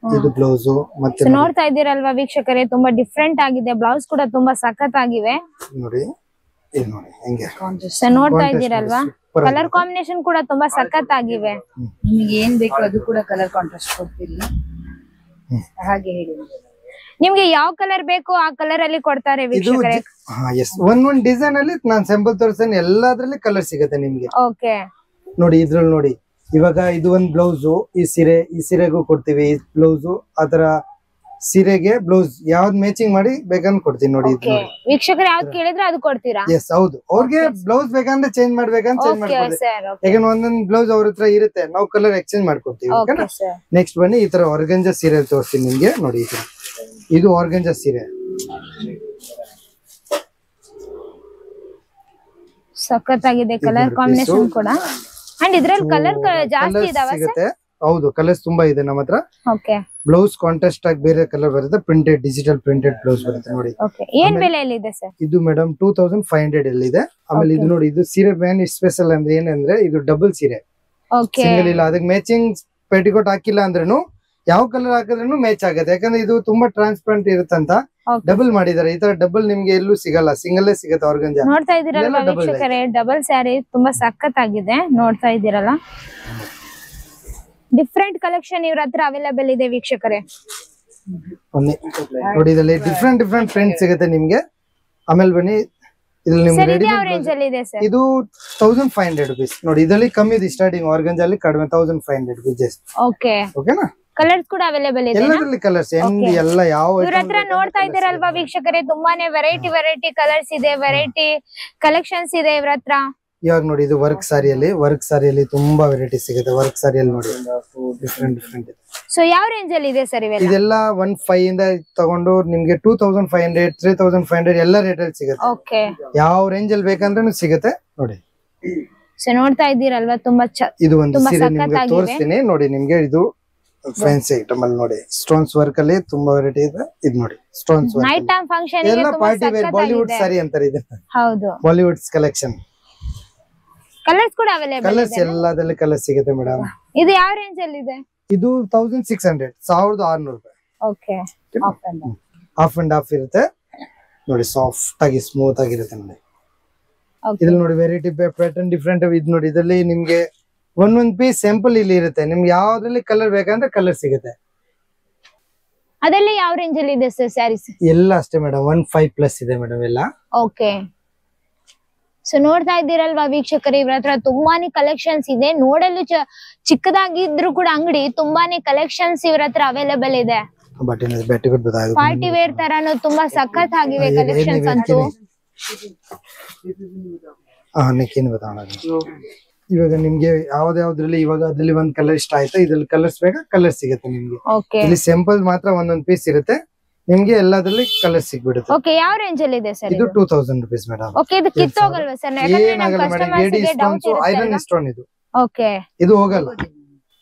ಇದು ಬ್ಲೌಸ್. ಮತ್ತೆ ನೋಡ್ತಾ ಇದ್ದೀರಲ್ವಾ ವೀಕ್ಷಕರೇ, ತುಂಬಾ ಡಿಫ್ರೆಂಟ್ ಆಗಿದೆ. ಬ್ಲೌಸ್ ಕೂಡ ತುಂಬಾ ಸಖತ್ ಆಗಿವೆ ನೋಡಿ. ಇದು ನೋಡಿ ಹೆಂಗೆ ನೋಡ್ತಾ ಇದ್ದೀರಲ್ವಾ, ಕಲರ್ ಕಾಂಬಿನೇಷನ್ ಕೂಡ ತುಂಬಾ ಸಖತ್ ಆಗಿವೆ. ನಿಮಗೆ ಏನ್ ಬೇಕು ಅದು ಕೂಡ ಕಲರ್ ಕಾಂಟ್ರಾಸ್ಟ್ ಕೊಡ್ತೀವಿ, ಹಾಗೆ ಹೇಳಿ. ನಿಮ್ಗೆ ಯಾವ ಕಲರ್ ಬೇಕು ಆ ಕಲರ್ ಅಲ್ಲಿ ಕೊಡ್ತಾರೆ ವೀಕ್ಷಕರೇ. ಒಂದ್ ಡಿಸೈನ್ ಅಲ್ಲಿ ನಾನು ಸ್ಯಾಂಪಲ್ ತೋರಿಸ್ತೇನೆ, ಎಲ್ಲಾದ್ರಲ್ಲಿ ಕಲರ್ ಸಿಗುತ್ತೆ ನಿಮ್ಗೆ. ಓಕೆ ನೋಡಿ, ಇದ್ರಲ್ಲಿ ನೋಡಿ. ಇವಾಗ ಇದು ಒಂದ್ ಬ್ಲೌಸ್, ಈ ಸೀರೆಗೂ ಕೊಡ್ತೀವಿ. ಈ ಬ್ಲೌಸ್ ಆತರ ಸೀರೆಗೆ ಬ್ಲೌಸ್ ಯಾವ್ದು ಮ್ಯಾಚಿಂಗ್ ಮಾಡಿ ಬೇಕಂದ್ ಕೊಡ್ತೀನಿ ನೋಡಿ. ವೀಕ್ಷಕರು ಯಾವ್ದು ಕೇಳಿದ್ರೆ ಅದು ಕೊಡ್ತೀರಾ? ಎಸ್ ಹೌದು, ಅವ್ರಿಗೆ ಬ್ಲೌಸ್ ಬೇಕಂದ್ರೆ ಚೇಂಜ್ ಮಾಡ್ಬೇಕಂತ ಚೇಂಜ್ ಮಾಡ್ಕೊಡ್ತೀವಿ. ಯಾಕಂದ್ರೆ ಒಂದೊಂದ್ ಬ್ಲೌಸ್ ಅವ್ರ ಹತ್ರ ಇರುತ್ತೆ, ನಾವು ಕಲರ್ ಎಕ್ಸ್ಚೇಂಜ್ ಮಾಡ್ಕೊಡ್ತೀವಿ. ನೆಕ್ಸ್ಟ್ ಬನ್ನಿ, ಈ ತರ ಆರ್ಗಂಜಾ ಸೀರೆ ತೋರಿಸ್ತೀನಿ ನಿಮ್ಗೆ ನೋಡಿ. ಇದು ಆರ್ಗಂಜಾ ಸೀರೆ ಸಖತ್ತಾಗಿದೆ, ಕಲರ್ ಕಾಂಬಿನೇಷನ್ ಕೂಡ. ಅಂಡ್ ಇದ್ರಲ್ಲಿ ಕಲರ್ ಜಾಸ್ತಿ ಇದಾವೆ ಸಿಗುತ್ತೆ. ಹೌದು, ಕಲರ್ಸ್ ತುಂಬಾ ಇದೆ ನಮ್ಮ ಹತ್ರ. ಓಕೆ, ಬ್ಲೌಸ್ ಕಾಂಟ್ರಾಸ್ಟ್ ಆಗಿ ಬೇರೆ ಕಲರ್ ಬರುತ್ತೆ, ಪ್ರಿಂಟೆಡ್ ಡಿಜಿಟಲ್ ಪ್ರಿಂಟೆಡ್ ಬ್ಲೌಸ್ ಬರುತ್ತೆ ನೋಡಿ. ಓಕೆ, ಏನ್ ಬೆಲೆಯಲ್ಲಿ ಇದೆ ಸರ್ ಇದು? ಮೇಡಮ್ 2500 ಅಲ್ಲಿ ಇದೆ. ಆಮೇಲೆ ಇದು ನೋಡಿ, ಇದು ಸೀರೆ ಬ್ಯಾನ್ ಸ್ಪೆಷಲ್ ಅಂದ್ರೆ ಏನಂದ್ರೆ ಇದು ಡಬಲ್ ಸೀರೆ, ಸಿಂಗಲ್ ಇಲ್ಲ. ಅದಕ್ಕೆ ಮ್ಯಾಚಿಂಗ್ ಪೆಟಿಕೋಟ್ ಹಾಕಿಲ್ಲ ಅಂದ್ರೂ ಯಾವ ಕಲರ್ ಹಾಕಿದ್ರೂ ಮ್ಯಾಚ್ ಆಗುತ್ತೆ. ಯಾಕಂದ್ರೆ ಇದು ತುಂಬಾ ಟ್ರಾನ್ಸ್ಪರೆಂಟ್ ಇರುತ್ತಂತ ಡಬಲ್ ಮಾಡಿದ್ದಾರೆ. ಈ ತರ ಡಬಲ್ ನಿಮ್ಗೆ ಎಲ್ಲೂ ಸಿಗಲ್ಲ, ಸಿಂಗಲ್ ಸಿಗುತ್ತೆ. ಆರ್ಗಂಜಾ ನೋಡ್ತಾ ಇದೀರಲ್ಲ ವೀಕ್ಷಕರೇ, ಡಬಲ್ ಸ್ಯಾರಿ ತುಂಬಾ ಸಖತ್ತಾಗಿದೆ. ನೋಡ್ತಾ ಇದೀರಲ್ಲ, ಡಿಫ್ರೆಂಟ್ ಕಲೆಕ್ಷನ್ ಇವ್ರ ಹತ್ರ ಅವೈಲೇಬಲ್ ಇದೆ ವೀಕ್ಷಕರೇ. ನೋಡಿ, ಇದರಲ್ಲಿ ಡಿಫ್ರೆಂಟ್ ಡಿಫ್ರೆಂಟ್ ಪ್ರಿಂಟ್ ಸಿಗುತ್ತೆ ನಿಮ್ಗೆ. ಆಮೇಲೆ ಬನ್ನಿ, ಇದ್ರಲ್ಲಿ ನಿಮ್ಗೆ ಇದು 1500 ರುಪೀಸ್ ನೋಡಿ. ಇದರಲ್ಲಿ ಕಮ್ಮಿ ಇದೆ ಸ್ಟಾರ್ಟಿಂಗ್, ಆರ್ಗಂಜಾ ಅಲ್ಲಿ ಕಡಿಮೆ 1500 ರುಪೀಸ್. ಓಕೆ, ಓಕೆನಾ? ಕಲರ್ಸ್ ಕೂಡ ಅವೈಲೇಬಲ್ ಇದೆ. ಎಲ್ಲದರಲ್ಲಿ ಕಲರ್ಸ್ ಎಲ್ಲ ಯಾವ ಇವ್ರ ಹತ್ರ ನೋಡ್ತಾ ಇದ್ದೀರಲ್ವಾ ವೀಕ್ಷಕರೇ, ತುಂಬಾನೇ ವೆರೈಟಿ ಕಲರ್ಸ್ ಇದೆ, ವೆರೈಟಿ ಕಲೆಕ್ಷನ್ಸ್ ಇದೆ ಇವ್ರ ಹತ್ರ. ಇವಾಗ ನೋಡಿ, ಇದು ವರ್ಕ್ ಸಾರಿಯಲ್ಲಿ ತುಂಬಾ ವೆರೈಟಿ ಸಿಗುತ್ತೆ. ವರ್ಕ್ ಸಾರಿಯಲ್ಲಿ ನೋಡಿ ಡಿಫ್ರೆಂಟ್ ಡಿಫ್ರೆಂಟ್ ಇದೆ. ಸೊ ಯಾವ ರೇಂಜ್ ಅಲ್ಲಿ ಇದೆ ಸರ್ ಇವೆಲ್ಲ? ಇದೆಲ್ಲ 1500 ಇಂದ ತಗೊಂಡು ನಿಮ್ಗೆ 2500 3500 ಎಲ್ಲ ರೇಟ್ ಅಲ್ಲಿ ಸಿಗುತ್ತೆ. ಓಕೆ, ಯಾವ ರೇಂಜ್ ಅಲ್ಲಿ ಬೇಕಂದ್ರೂ ಸಿಗುತ್ತೆ ನೋಡಿ. ಸೊ ನೋಡ್ತಾ ಇದ್ದೀರಲ್ವಾ, ತುಂಬಾ ಇದು ಒಂದು ಸೀರೆ ನಿಮ್ಗೆ ತೋರಿಸ್ತೀನಿ ನೋಡಿ. ನಿಮ್ಗೆ ಇದು ಫ್ಯಾನ್ಸಿ ಐಟಮ್ ಅಲ್ಲಿ ನೋಡಿ, ಸ್ಟೋನ್ಸ್ ವರ್ಕ್ ಅಲ್ಲಿ ತುಂಬಾ ವೆರೈಟಿ ಇದೆ. ಇದು ನೋಡಿ, stones work, night time function ಎಲ್ಲ ಪಾರ್ಟಿ ವೇರ್ ಬಾಲಿವುಡ್ ಸಾರಿ ಅಂತಾರೆ ಇದೆ. ಹೌದು, ಬಾಲಿವುಡ್ ಕಲೆಕ್ಷನ್. ಕಲರ್ಸ್ ಕೂಡ ಅವೈಲೇಬಲ್ ಕಲರ್ಸ್ ಎಲ್ಲದಲ್ಲಿ ಕಲರ್ ಸಿಗುತ್ತೆ ಮೇಡಮ್. ಇದು ಯಾವ ರೇಂಜ್ ಅಲ್ಲಿ ಇದೆ? ಇದು 1600 ರೂಪಾಯಿ. ಓಕೆ, ಹಾಫ್ ಅಂಡ್ ಹಾಫ್ ಇರುತ್ತೆ ನೋಡಿ, ಸಾಫ್ಟ್ ಆಗಿ ಸ್ಮೂತ್ ಆಗಿರುತ್ತೆ ನೋಡಿ. ಇದ್ರಲ್ಲಿ ನೋಡಿ ವೆರೈಟಿ ಪ್ಯಾಟರ್ನ್ ಡಿಫ್ರೆಂಟ್ ಇದು ನೋಡಿ. ಇದರಲ್ಲಿ ನಿಮ್ಗೆ ಒಂದೊಂದ್ ಪೀಸ್ ಸ್ಯಾಂಪಲ್ ಇಲ್ಲಿ ಇರುತ್ತೆ. ನಿಮ್ಗೆ ಯಾವ್ದ್ರಲ್ಲಿ ಕಲರ್ ಬೇಕಂದ್ರೆ ಕಲರ್ ಸಿಗುತ್ತೆ. ಅದೆಲ್ಲ ಯಾವ ರೇಂಜ್ ಅಲ್ಲಿ ಇದೆ ಸರ್ ಸ್ಯಾರೀಸ್? ಎಲ್ಲ ಅಷ್ಟೇ ಮೇಡಮ್, 15+ ಇದೆ ಮೇಡಮ್ ಎಲ್ಲ. ಓಕೆ, ಸೊ ನೋಡ್ತಾ ಇದ್ದೀರಲ್ವಾ ವೀಕ್ಷಕರು, ಇವ್ರ ಹತ್ರ ತುಂಬಾನೇ ಕಲೆಕ್ಷನ್ಸ್ ಇದೆ. ನೋಡಲು ಚಿಕ್ಕದಾಗಿದ್ರು ಕೂಡ ಅಂಗಡಿ ತುಂಬಾನೇ ಕಲೆಕ್ಷನ್ಸ್ ಇವ್ರ ಹತ್ರ ಅವೈಲೇಬಲ್ ಇದೆ. ಪಾರ್ಟಿ ವೇರ್ ತರಾನು ತುಂಬಾ ಸಖತ್ ಆಗಿವೆ ಕಲೆಕ್ಷನ್ಸ್ ಅಂತೂ. ಇವಾಗ ನಿಮ್ಗೆ ಯಾವ್ದ್ಯಾವ್ದ್ರಲ್ಲಿ ಇವಾಗ ಅದ್ರಲ್ಲಿ ಒಂದ್ ಕಲರ್ ಇಷ್ಟ ಆಯ್ತಾ, ಇದ್ರಲ್ಲಿ ಕಲರ್ಸ್ ಬೇಕಾ ಕಲರ್ ಸಿಗುತ್ತೆ ನಿಮ್ಗೆ. ಇಲ್ಲಿ ಸಿಂಪಲ್ ಮಾತ್ರ ಒಂದೊಂದ್ ಪೀಸ್ ಇರುತ್ತೆ, ನಿಮ್ಗೆ ಎಲ್ಲದ್ರಲ್ಲಿ ಕಲರ್ ಸಿಗ್ಬಿಡುತ್ತೆ. ಓಕೆ, ಯಾವ ರೇಂಜ್ ಅಲ್ಲಿ ಇದೆ ಸರ್ ಇದು? 2000 ರುಪೀಸ್ ಮೇಡಮ್. ಓಕೆ, ಇದು ಕಿತ್ತೋಗಲ್ವಾ ಸರ್? ಏನಾಗಲ್ಲ ಮೇಡಮ್, ಎಡಿ ಸ್ಟೋನ್ಸ್ ಐರನ್ ಸ್ಟೋನ್ ಇದು. ಓಕೆ, ಇದು ಹೋಗಲ್ಲ.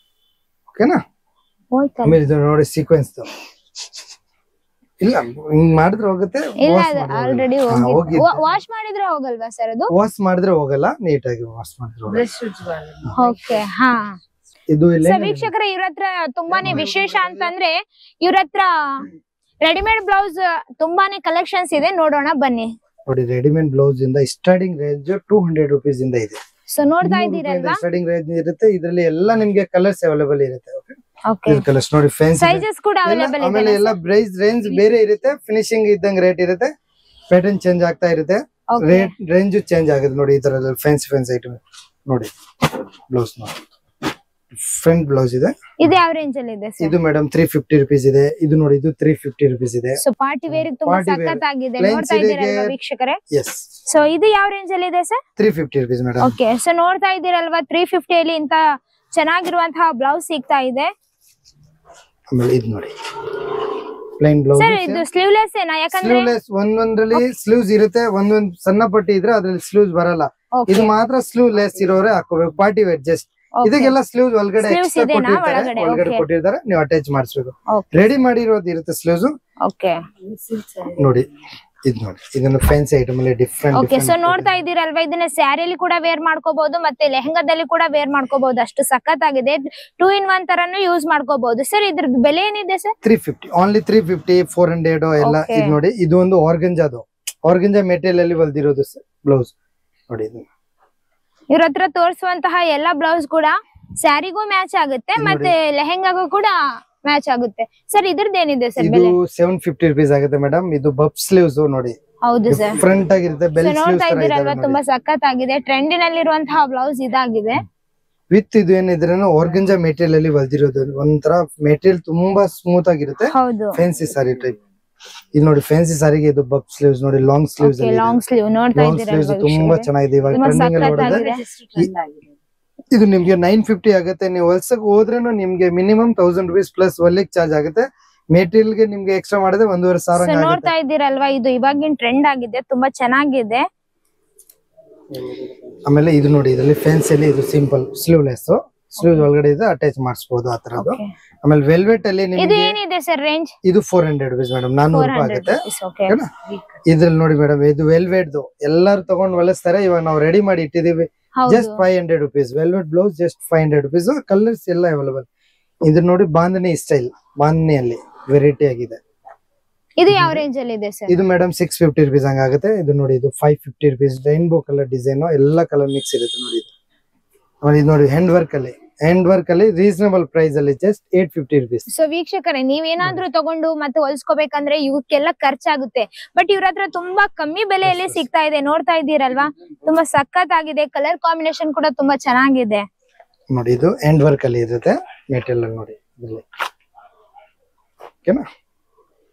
ಓಕೆನಾ? ಆಮೇಲೆ ಇದು ನೋಡಿ ಸೀಕ್ವೆನ್ಸ್ ಇಲ್ಲ, ಹಿಂಗ್ ಮಾಡಿದ್ರೆ ಹೋಗುತ್ತೆ. ಇಲ್ಲ, ಆಲ್ರೆಡಿ ವಾಶ್ ಮಾಡಿದ್ರೆ ಹೋಗಲ್ವಾ ಸರ್? ಅದು ವಾಶ್ ಮಾಡಿದ್ರೆ ಹೋಗಲ್ಲ, ನೀಟಾಗಿ ವಾಶ್ ಮಾಡಿದ್ರೆ. ಓಕೆ, ಹಾ. ಇದು ವೀಕ್ಷಕರ, ಇವ್ರ ಹತ್ರ ತುಂಬಾನೇ ವಿಶೇಷ ಅಂತಂದ್ರೆ ಇವ್ರ ಹತ್ರ ರೆಡಿಮೇಡ್ ಬ್ಲೌಸ್ ತುಂಬಾನೇ ಕಲೆಕ್ಷನ್ಸ್ ಇದೆ. ನೋಡೋಣ ಬನ್ನಿ. ನೋಡಿ, ರೆಡಿಮೇಡ್ ಬ್ಲೌಸ್ ಇಂದ ಸ್ಟಾರ್ಟಿಂಗ್ ರೇಂಜ್ 200 ರುಪೀಸ್ ಇಂದ ಇದೆ. ಸೊ ನೋಡ್ತಾ ಇದ್ದೀರಲ್ವಾ, ಸ್ಟಾರ್ಟಿಂಗ್ ರೇಂಜ್ ಇರುತ್ತೆ. ಇದರಲ್ಲಿ ಎಲ್ಲ ನಿಮ್ಗೆ ಕಲರ್ಸ್ ಅವೈಲೇಬಲ್ ಇರುತ್ತೆ. ಓಕೆ, ಕಲರ್ಸ್ ನೋಡಿ, ಫ್ಯಾನ್ಸಿ ಸೈಜಸ್ ಕೂಡ ಅವೈಲೇಬಲ್ ಇದೆ. ಆಮೇಲೆ ಎಲ್ಲ ಪ್ರೈಸ್ ರೇಂಜ್ ಬೇರೆ ಇರುತ್ತೆ, ಫಿನಿಶಿಂಗ್ ಇದ್ದಂಗೆ ರೇಟ್ ಇರುತ್ತೆ, ಪ್ಯಾಟರ್ನ್ ಚೇಂಜ್ ಆಗ್ತಾ ಇರುತ್ತೆ, ರೇಟ್ ರೇಂಜ್ ಚೇಂಜ್ ಆಗುತ್ತೆ ನೋಡಿ. ಈ ತರ ಫ್ಯಾನ್ಸಿ ಐಟಮ್ ನೋಡಿ. ಬ್ಲೌಸ್ ನೋಡಿ, ಫ್ರಂಟ್ ಬ್ಲೌಸ್ ಇದೆ. ಇದು ಯಾವ ರೇಂಜ್ ಅಲ್ಲಿ ಇದೆ ಸರ್? ಇದು ಮೇಡಮ್ 350 ರುಪೀಸ್ ಇದೆ. ಇದು ನೋಡಿ, ಇದು 350 ರುಪೀಸ್ ಇದೆ. ಸೊ ಪಾರ್ಟಿ ವೇರ್ ತುಂಬಾ ಸಖತ್ ಆಗಿದೆ. ನೋಡ್ತಾ ಇದ್ದೀರಲ್ವಾ ವೀಕ್ಷಕರೇ? ಎಸ್. ಸೊ ಇದು ಯಾವ ರೇಂಜ್ ಅಲ್ಲಿ ಇದೆ sir? 350 rupees madam. Okay, so ನೋಡ್ತಾ ಇದ್ದೀರಲ್ವಾ, 350 ಅಲ್ಲಿ ಇಂತ ಚೆನ್ನಾಗಿರುವಂತಹ ಬ್ಲೌಸ್ ಸಿಗ್ತಾ ಇದೆ. ಆಮೇಲೆ ಇದು ನೋಡಿ, ಪ್ಲೇನ್ ಬ್ಲೌಸ್ ಸರ್. ಇದು ಸ್ಲೀವ್ಲೆಸ್ ಏನಾ? ಯಾಕಂದ್ರೆ ಸ್ಲೀವ್ಲೆಸ್ ಒಂದೊಂದ್ರಲ್ಲಿ ಸ್ಲೀವ್ಸ್ ಇರುತ್ತೆ, ಒಂದೊಂದ್ ಸಣ್ಣ ಪಟ್ಟಿ ಇದ್ರೆ ಅದ್ರಲ್ಲಿ ಸ್ಲೀವ್ಸ್ ಬರಲ್ಲ. ಇದು ಮಾತ್ರ ಸ್ಲೀವ್ಲೆಸ್ ಇರೋರೆ ಹಾಕೋಬೇಕು, ಪಾರ್ಟಿ ವೇರ್ ಜಸ್ಟ್. ಇದಕ್ಕೆಲ್ಲ ಸ್ಲೀವ್ಸ್ ಒಳಗಡೆ ಕೊಟ್ಟಿರ್ತಾರೆ, ನೀವು ಅಟ್ಯಾಚ್ ಮಾಡಿಸ್ಬೇಕು. ರೆಡಿ ಮಾಡಿರೋದು ಇರುತ್ತೆ ಸ್ಲೀವ್ಸ್. ನೋಡಿ, ಇದು ನೋಡಿ, ಇದನ್ನ ಫ್ಯಾನ್ಸಿ ಐಟಮ್ ಅಲ್ಲಿ ಡಿಫ್ರೆಂಟ್. ಓಕೆ, ಸೊ ನೋಡ್ತಾ ಇದ್ದೀರಲ್ವಾ, ಇದನ್ನ ಸ್ಯಾರಿಲಿ ಕೂಡ ವೇರ್ ಮಾಡ್ಕೋಬಹುದು, ಮತ್ತೆ ಲೆಹಂಗಾದಲ್ಲಿ ಕೂಡ ವೇರ್ ಮಾಡ್ಕೋಬಹುದು. ಅಷ್ಟು ಸಖತ್ ಆಗಿದೆ. 2 in 1 ತರನು ಯೂಸ್ ಮಾಡ್ಕೋಬಹುದು. ಸರ್, ಇದ್ರದ್ದು ಬೆಲೆ ಏನಿದೆ ಸರ್? 350, ಓನ್ಲಿ 350, 400 ಎಲ್ಲ. ಇದು ನೋಡಿ, ಇದು ಒಂದು ಆರ್ಗಂಜಾ ಮೆಟೀರಿಯಲ್ ಅಲ್ಲಿ ಹೊಲ್ದಿರೋದು ಬ್ಲೌಸ್ ನೋಡಿ. ಇದು ಇವ್ರ ಹತ್ರ ತೋರಿಸುವಂತಹ ಎಲ್ಲಾ ಬ್ಲೌಸ್ ಕೂಡ ಸ್ಯಾರಿಗೂ ಮ್ಯಾಚ್ ಆಗುತ್ತೆ, ಮತ್ತೆ ಲೆಹೆಂಗಾಗೂ ಕೂಡ ಮ್ಯಾಚ್ ಆಗುತ್ತೆ. ಸರ್, ಇದ್ರದ್ದು ಏನಿದೆ ಸರ್ ಬೆಲೆ? 750 ರುಪೀಸ್ ಆಗುತ್ತೆ ಮೇಡಮ್. ಇದು ಬಬ್ ಸ್ಲೀವ್ಸ್ ನೋಡಿ. ಹೌದು ಸರ್, ಫ್ರಂಟ್ ಆಗಿರುತ್ತೆ, ಬೆಲ್ ಸ್ಲೀವ್ಸ್ ನೋಡ್ತಾ ಇದ್ದೀರಲ್ವಾ, ತುಂಬಾ ಸಖತ್ ಆಗಿದೆ. ಟ್ರೆಂಡಿನಲ್ಲಿರುವಂತಹ ಬ್ಲೌಸ್ ಇದಾಗಿದೆ. ವಿತ್ ಇದು ಏನಿದ್ರೆ ಆರ್ಗಂಜಾ ಮೆಟೀರಿಯಲ್ ಅಲ್ಲಿ ಹೊಲ್ದಿರೋದು, ಒಂಥರ ಮೆಟೀರಿಯಲ್ ತುಂಬಾ ಸ್ಮೂತ್ ಆಗಿರುತ್ತೆ. ಹೌದು ಫ್ಯಾನ್ಸಿ ಸಾರಿ ಟೈಪ್. ಇದು ನೋಡಿ ಫ್ಯಾನ್ಸಿ ಸಾರಿಗೆ ಇದು ಬಬ್ ಸ್ಲೀವ್ಸ್ ನೋಡಿ, ಲಾಂಗ್ ಸ್ಲೀವ್ಸ್ ಲಾಂಗ್ ಸ್ಲೀವ್ ನೋಡ್ತಾ ಲಾಂಗ್ ಸ್ಲೀವ್ಸ್ ತುಂಬಾ ಚೆನ್ನಾಗಿದೆ. ಇವಾಗ ಟ್ರೆಂಡಿಂಗ್ ಅಲ್ಲಿ ನೋಡಿದ್ರೆ ಇದು ನಿಮ್ಗೆ 950 ಆಗುತ್ತೆ. ನೀವು ಹೊಲ್ಸಕ್ ಹೋದ್ರೇನು ನಿಮ್ಗೆ ಮಿನಿಮಮ್ 1000 rupees ಪ್ಲಸ್ ಹೊಲಿಕ್ ಚಾರ್ಜ್ ಆಗುತ್ತೆ. ಮೆಟೀರಿಯಲ್ ಗೆ ನಿಮ್ಗೆ ಎಕ್ಸ್ಟ್ರಾ ಮಾಡಿದ್ರೆ 1500 ನೋಡ್ತಾ ಇದ್ದೀರಲ್ವಾ, ಇದು ಇವಾಗಿನ ಟ್ರೆಂಡ್ ಆಗಿದೆ, ತುಂಬಾ ಚೆನ್ನಾಗಿದೆ. ಆಮೇಲೆ ಇದು ನೋಡಿ, ಇದರಲ್ಲಿ ಫ್ಯಾನ್ಸಿಯಲ್ಲಿ ಇದು ಸಿಂಪಲ್ ಸ್ಲೀವ್ಲೆಸ್, ಸ್ಲೀವ್ ಒಳಗಡೆ ಇದೆ ಅಟ್ಯಾಚ್ ಮಾಡಿಸಬಹುದು ಆ ತರದ್ದು. ಆಮೇಲೆ ವೆಲ್ವೆಟ್ ಅಲ್ಲಿ ಇದು ಏನಿದೆ ಸರ್ ರೇಂಜ್? ಇದು 400 rupees ಮೇಡಮ್, 400 ರೂಪಾಯಿ ಆಗುತ್ತೆ. ಇದ್ರಲ್ಲಿ ನೋಡಿ ಮೇಡಮ್, ಇದು ವೆಲ್ವೆಟ್ ಎಲ್ಲರೂ ತಗೊಂಡ್ ಹೊಲಿಸ್ತಾರೆ. ಇವಾಗ ನಾವು ರೆಡಿ ಮಾಡಿ ಇಟ್ಟಿದೀವಿ, just 500 rupees. Velvet blouse just 500 rupees. Colours ಎಲ್ಲ ಅವೈಲೇಬಲ್. ಇದು ನೋಡಿ ಬಾಂಧನಿ ಸ್ಟೈಲ್, ಬಾಂಧನಿಯಲ್ಲಿ ವೆರೈಟಿ ಆಗಿದೆ. ಇದು ಯಾವ ರೇಂಜ್ ಅಲ್ಲಿ ಇದೆ ಸರ್? ಇದು ಮೇಡಮ್ 650 rupees ಹಂಗಾಗುತ್ತೆ. ಇದು ನೋಡಿ, ಇದು 550 rupees. ರೈನ್ಬೋ ಕಲರ್ ಡಿಸೈನ್, ಎಲ್ಲ ಕಲರ್ ಮಿಕ್ಸ್ ಇರುತ್ತೆ ನೋಡಿ. ಇದು ನೋಡಿ ಹ್ಯಾಂಡ್ ವರ್ಕ್ ಅಲ್ಲಿ ರೀಸನಬಲ್ ಪ್ರೈಸ್ ಅಲ್ಲಿ ಜಸ್ಟ್ 850 rupees. ಸೊ ವೀಕ್ಷಕರೇ, ನೀವೇನಾದ್ರೂ ತಗೊಂಡು ಮತ್ತೆ ಹೊಲ್ಸ್ಕೋಬೇಕಂದ್ರೆ ಇವಕ್ಕೆಲ್ಲ ಖರ್ಚಾಗುತ್ತೆ. ಬಟ್ ಇವ್ರ ಹತ್ರ ತುಂಬಾ ಕಮ್ಮಿ ಬೆಲೆಯಲ್ಲಿ ಸಿಗ್ತಾ ಇದೆ. ನೋಡ್ತಾ ಇದ್ದೀರಲ್ವಾ, ತುಂಬಾ ಸಖತ್ ಆಗಿದೆ. ಕಲರ್ ಕಾಂಬಿನೇಷನ್ ಕೂಡ ತುಂಬಾ ಚೆನ್ನಾಗಿದೆ ನೋಡಿ. ಇದು ಹ್ಯಾಂಡ್ ವರ್ಕ್ ಅಲ್ಲಿ ಇರುತ್ತೆ ಮೆಟೀರಿಯಲ್ ನೋಡಿ. ಓಕೆನಾ,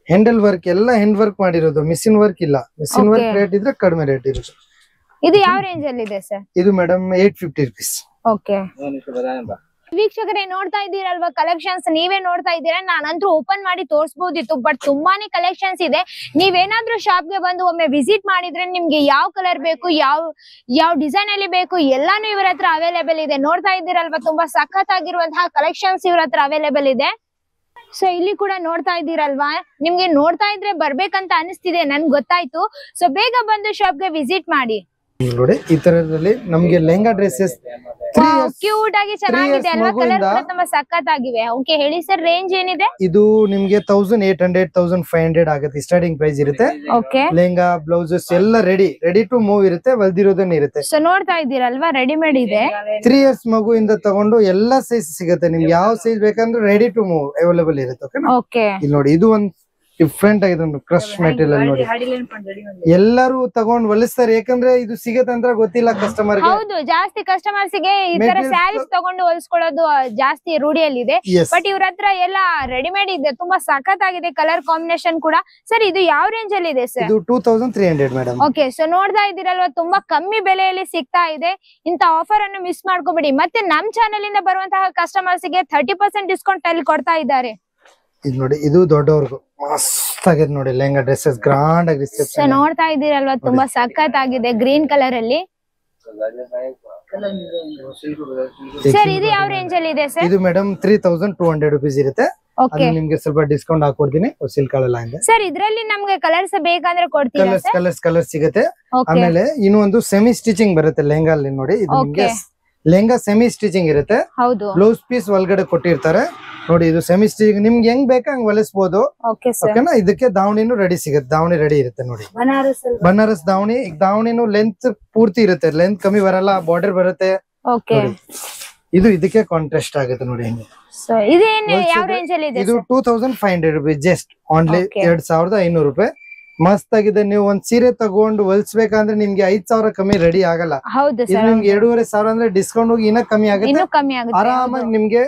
ಹ್ಯಾಂಡಲ್ ವರ್ಕ್ ಎಲ್ಲ ಹ್ಯಾಂಡ್ ವರ್ಕ್ ಮಾಡಿರೋದು, ಮಿಷಿನ್ ವರ್ಕ್ ಇಲ್ಲ. ಮಿಷಿನ್ ವರ್ಕ್ ರೇಟ್ ಇದ್ರೆ ಕಡಿಮೆ ರೇಟ್ ಇರುತ್ತೆ. ಇದು ಯಾವ ರೇಂಜ್ ಅಲ್ಲಿ ಇದೆ ಸರ್? ಇದು ಮೇಡಮ್ 850 rupees. ಓಕೆ ವೀಕ್ಷಕರೇ, ನೋಡ್ತಾ ಇದ್ದೀರಲ್ವಾ ಕಲೆಕ್ಷನ್ಸ್, ನೀವೇ ನೋಡ್ತಾ ಇದ್ದೀರಾ. ನಾನಂತೂ ಓಪನ್ ಮಾಡಿ ತೋರಿಸಬಹುದಿತ್ತು, ಬಟ್ ತುಂಬಾನೇ ಕಲೆಕ್ಷನ್ಸ್ ಇದೆ. ನೀವೇನಾದ್ರೂ ಶಾಪ್ ಗೆ ಬಂದು ಒಮ್ಮೆ ವಿಸಿಟ್ ಮಾಡಿದ್ರೆ ನಿಮ್ಗೆ ಯಾವ ಕಲರ್ ಬೇಕು, ಯಾವ ಡಿಸೈನ್ ಅಲ್ಲಿ ಬೇಕು, ಎಲ್ಲಾನು ಇವ್ರ ಹತ್ರ ಅವೈಲೇಬಲ್ ಇದೆ. ನೋಡ್ತಾ ಇದ್ದೀರಲ್ವಾ, ತುಂಬಾ ಸಖತ್ ಆಗಿರುವಂತಹ ಕಲೆಕ್ಷನ್ಸ್ ಇವ್ರ ಹತ್ರ ಅವೈಲೇಬಲ್ ಇದೆ. ಸೊ ಇಲ್ಲಿ ಕೂಡ ನೋಡ್ತಾ ಇದ್ದೀರಲ್ವಾ, ನಿಮ್ಗೆ ನೋಡ್ತಾ ಇದ್ರೆ ಬರ್ಬೇಕಂತ ಅನಿಸ್ತಿದೆ, ನನ್ಗೆ ಗೊತ್ತಾಯ್ತು. ಸೊ ಬೇಗ ಬಂದು ಶಾಪ್ ಗೆ ವಿಸಿಟ್ ಮಾಡಿ. ನೋಡಿ, ಈ ತರದಲ್ಲಿ ನಮ್ಗೆ ಲೆಹಂಗಾ ಡ್ರೆಸ್ಸಸ್ ಕ್ಯೂಟ್ ಆಗಿ ಚೆನ್ನಾಗಿದೆ ಅಲ್ವಾ? ಕಲರ್ ಕೂಡ ತುಂಬಾ ಸಖತ್ ಆಗಿವೆ. ಓಕೆ, ಹೇಳಿ ಸರ್, ರೇಂಜ್ ಏನಿದೆ? ಇದು ನಿಮ್ಗೆ 1800 1500 ಆಗುತ್ತೆ ಸ್ಟಾರ್ಟಿಂಗ್ ಪ್ರೈಸ್ ಇರುತ್ತೆ. ಓಕೆ, ಲೆಹಂಗಾ ಬ್ಲೌಸಸ್ ಎಲ್ಲ ರೆಡಿ ಟು ಮೂವ್ ಇರುತ್ತೆ, ಹೊಲ್ದಿರೋದನ್ನ ಇರುತ್ತೆ. ಸೊ ನೋಡ್ತಾ ಇದ್ದೀರಲ್ವಾ, ರೆಡಿಮೇಡ್ ಇದೆ. 3 years ಮಗುವಿಂದ ತಗೊಂಡು ಎಲ್ಲಾ ಸೈಜ್ ಸಿಗುತ್ತೆ ನಿಮ್ಗೆ. ಯಾವ ಸೈಜ್ ಬೇಕಂದ್ರೆ ರೆಡಿ ಟು ಮೂವ್ ಅವೈಲೇಬಲ್ ಇರುತ್ತೆ. ಓಕೆ, ಇಲ್ಲಿ ನೋಡಿ, ಇದು ಒಂದು ಡಿಫ್ರೆಂಟ್ ಆಗಿದೆ ಕ್ರಶ್ ಮೆಟೀರಿಯಲ್ ನೋಡಿ. ಎಲ್ಲರೂ ತಗೊಂಡ್ ಹೊಲಿಸ್ತಾರೆ, ಯಾಕಂದ್ರೆ ಇದು ಸಿಗತ್ತೆ ಅಂತ ಗೊತ್ತಿಲ್ಲ ಕಸ್ಟಮರ್. ಹೌದು, ಜಾಸ್ತಿ ಕಸ್ಟಮರ್ಸ್ ಗೆ ಈ ತರ ಸ್ಯಾರೀಸ್ ತಗೊಂಡು ಹೊಲಿಸ್ಕೊಳ್ಳೋದು ಜಾಸ್ತಿ ರೂಢಿಯಲ್ಲಿ ಇದೆ. ಬಟ್ ಇವ್ರ ಹತ್ರ ಎಲ್ಲ ರೆಡಿಮೇಡ್ ಇದೆ, ತುಂಬಾ ಸಖತ್ ಆಗಿದೆ. ಕಲರ್ ಕಾಂಬಿನೇಷನ್ ಕೂಡ. ಸರ್, ಇದು ಯಾವ ರೇಂಜ್ ಅಲ್ಲಿ ಇದೆ ಸರ್? ಇದು 2300 ಮೇಡಮ್. ಓಕೆ, ಸೊ ನೋಡ್ತಾ ಇದ್ದೀರಲ್ವಾ, ತುಂಬಾ ಕಮ್ಮಿ ಬೆಲೆಯಲ್ಲಿ ಸಿಗ್ತಾ ಇದೆ. ಇಂತ ಆಫರ್ ಅನ್ನು ಮಿಸ್ ಮಾಡ್ಕೋಬೇಡಿ. ಮತ್ತೆ ನಮ್ ಚಾನೆಲ್ ಇಂದ ಬರುವಂತಹ ಕಸ್ಟಮರ್ಸ್ ಗೆ 30% ಡಿಸ್ಕೌಂಟ್ ಅಲ್ಲಿ ಕೊಡ್ತಾ ಇದ್ದಾರೆ. ಇದು ನೋಡಿ, ಇದು ದೊಡ್ಡವ್ರಿಗೂ ಮಸ್ತ್ ಆಗಿದೆ ನೋಡಿ. ಲೆಹಂಗಾ ಡ್ರೆಸ್ಸಸ್ ಗ್ರಾಂಡ್ ಆಗಿ ರಿಸೆಪ್ಷನ್ ನೋಡ್ತಾ ಇದ್ದೀರಲ್ವಾ, ತುಂಬಾ ಸಖತ್ ಆಗಿದೆ ಗ್ರೀನ್ ಕಲರ್ ಅಲ್ಲಿ. ಸರ್, ಇದು ಯಾವ ರೇಂಜ್ ಅಲ್ಲಿ ಇದೆ ಸರ್? ಇದು ಮೇಡಮ್ 3200 rupees ಇರುತ್ತೆ. ನಿಮ್ಗೆ ಸ್ವಲ್ಪ ಡಿಸ್ಕೌಂಟ್ ಹಾಕೊಡ್ತೀನಿ ಸಿಲ್ಕ್ ಎಲ್ಲ. ಸರ್, ಇದ್ರಲ್ಲಿ ನಮ್ಗೆ ಕಲರ್ಸ್ ಬೇಕಂದ್ರೆ ಕೊಡ್ತೀರಾ? ಕಲರ್ ಸಿಗುತ್ತೆ. ಆಮೇಲೆ ಇನ್ನು ಒಂದು ಸೆಮಿ ಸ್ಟಿಚಿಂಗ್ ಬರುತ್ತೆ ಲೆಹಂಗಾ ಅಲ್ಲಿ ನೋಡಿ. ಇದು ನಿಮ್ಗೆ ಲೆಹಂಗಾ ಸೆಮಿ ಸ್ಟಿಚಿಂಗ್ ಇರುತ್ತೆ. ಬ್ಲೌಸ್ ಪೀಸ್ ಒಳಗಡೆ ಕೊಟ್ಟಿರ್ತಾರೆ ನೋಡಿ. ಇದು ಸೆಮಿ ಸ್ಟಿಚಿಂಗ್ ನಿಮ್ಗೆ ಹೆಂಗ್ ಬೇಕಾ ಹಂಗ್ ಹೊಲಿಸಬಹುದು. ಓಕೆನಾ, ಇದಕ್ಕೆ ದಾವಣಿನೂ ರೆಡಿ ಸಿಗುತ್ತೆ. ದಾವಣಿ ರೆಡಿ ಇರುತ್ತೆ ನೋಡಿ, ಬನಾರಸ್ ದಾವಣಿ. ದಾವಣಿನೂ ಲೆಂತ್ ಪೂರ್ತಿ ಇರುತ್ತೆ, ಲೆಂತ್ ಕಮ್ಮಿ ಬರಲ್ಲ, ಬಾರ್ಡರ್ ಬರುತ್ತೆ. ಇದು ಇದಕ್ಕೆ ಕಾಂಟ್ರಾಸ್ಟ್ ಆಗುತ್ತೆ ನೋಡಿ. ಇದು 2500 rupees, ಜಸ್ಟ್ ಓನ್ಲಿ 2500 ರೂಪಾಯಿ. ಮಸ್ತ್ ಆಗಿದೆ. ನೀವು ಒಂದ್ ಸೀರೆ ತಗೊಂಡು ಹೊಲ್ಸ್ಬೇಕಂದ್ರೆ ನಿಮ್ಗೆ 5000 ಕಮ್ಮಿ ರೆಡಿ ಆಗಲ್ಲ. ಇದು ನಿಮ್ಗೆ 2500 ಅಂದ್ರೆ ಡಿಸ್ಕೌಂಟ್ ಹೋಗಿ ಇನ್ನೂ ಕಮ್ಮಿ ಆಗುತ್ತೆ. ಆರಾಮಾಗಿ ನಿಮ್ಗೆ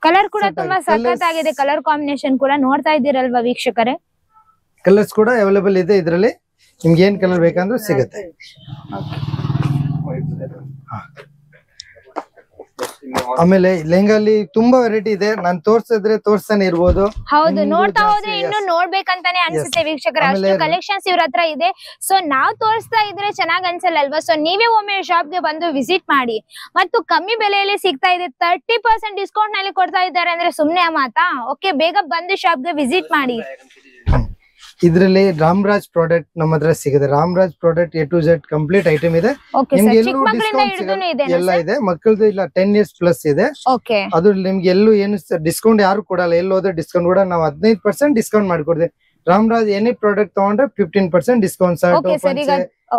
ಕಲರ್ ಕೂಡ ತುಂಬಾ ಸಖತ್ ಆಗಿದೆ. ಕಲರ್ ಕಾಂಬಿನೇಷನ್ ಕೂಡ ನೋಡ್ತಾ ಇದ್ದೀರಲ್ವಾ ವೀಕ್ಷಕರೇ, ಕಲರ್ಸ್ ಕೂಡ ಅವೈಲೇಬಲ್ ಇದೆ ಇದರಲ್ಲಿ. ನಿಮ್ಗೆ ಏನ್ ಕಲರ್ ಬೇಕಂದ್ರೆ ಸಿಗುತ್ತೆ. ಆಮೇಲೆ ಲೆಹಂಗಲ್ಲಿ ತುಂಬಾ ವೆರೈಟಿ ಇದೆ. ನಾನ್ ತೋರ್ಸ್ತಾನೆ ಇರ್ಬೋದು. ಹೌದು, ನೋಡ್ತಾ ಹೋದ್ರೆ ಇನ್ನು ನೋಡ್ಬೇಕಂತಾನೆ ಅನ್ಸುತ್ತೆ ವೀಕ್ಷಕರ, ಅಷ್ಟು ಕಲೆಕ್ಷನ್ಸ್ ಇವ್ರ ಹತ್ರ ಇದೆ. ಸೊ ನಾವ್ ತೋರಿಸ್ತಾ ಇದ್ರೆ ಚೆನ್ನಾಗ್ ಅನ್ಸಲ್ಲ ಅಲ್ವಾ? ಸೊ ನೀವೇ ಒಮ್ಮೆ ಶಾಪ್ ಗೆ ಬಂದು ವಿಸಿಟ್ ಮಾಡಿ. ಮತ್ತು ಕಮ್ಮಿ ಬೆಲೆಯಲ್ಲಿ ಸಿಗ್ತಾ ಇದೆ, 30% ಡಿಸ್ಕೌಂಟ್ ನಲ್ಲಿ ಕೊಡ್ತಾ ಇದ್ದಾರೆ ಅಂದ್ರೆ ಸುಮ್ನೆ ಮಾತಾ? ಓಕೆ, ಬೇಗ ಬಂದು ಶಾಪ್ ಗೆ ವಿಸಿಟ್ ಮಾಡಿ. ಇದರಲ್ಲಿ ರಾಮರಾಜ್ ಪ್ರಾಡಕ್ಟ್ ನಮ್ಮ ಹತ್ರ ಸಿಗುತ್ತೆ. Ramaraj product A to Z complete item ಇದೆ. ಎಲ್ಲ ಇದೆ. ಮಕ್ಕಳದು ಇಲ್ಲ 10 years ಪ್ಲಸ್ ಇದೆ. ಅದು ನಿಮ್ಗೆ ಎಲ್ಲೂ ಏನು ಡಿಸ್ಕೌಂಟ್ ಯಾರು ಕೊಡಲ್ಲ. ಎಲ್ಲೋದ್ರೆ ಡಿಸ್ಕೌಂಟ್ ಕೂಡ ನಾವು 15% ಡಿಸ್ಕೌಂಟ್ ಮಾಡ್ಕೊಡ್ತೀವಿ. ರಾಮರಾಜ್ ಎನಿ ಪ್ರಾಡಕ್ಟ್ ತಗೊಂಡ್ರೆ 15% ಡಿಸ್ಕೌಂಟ್ ಸರ್. Okay, sir, ಈಗ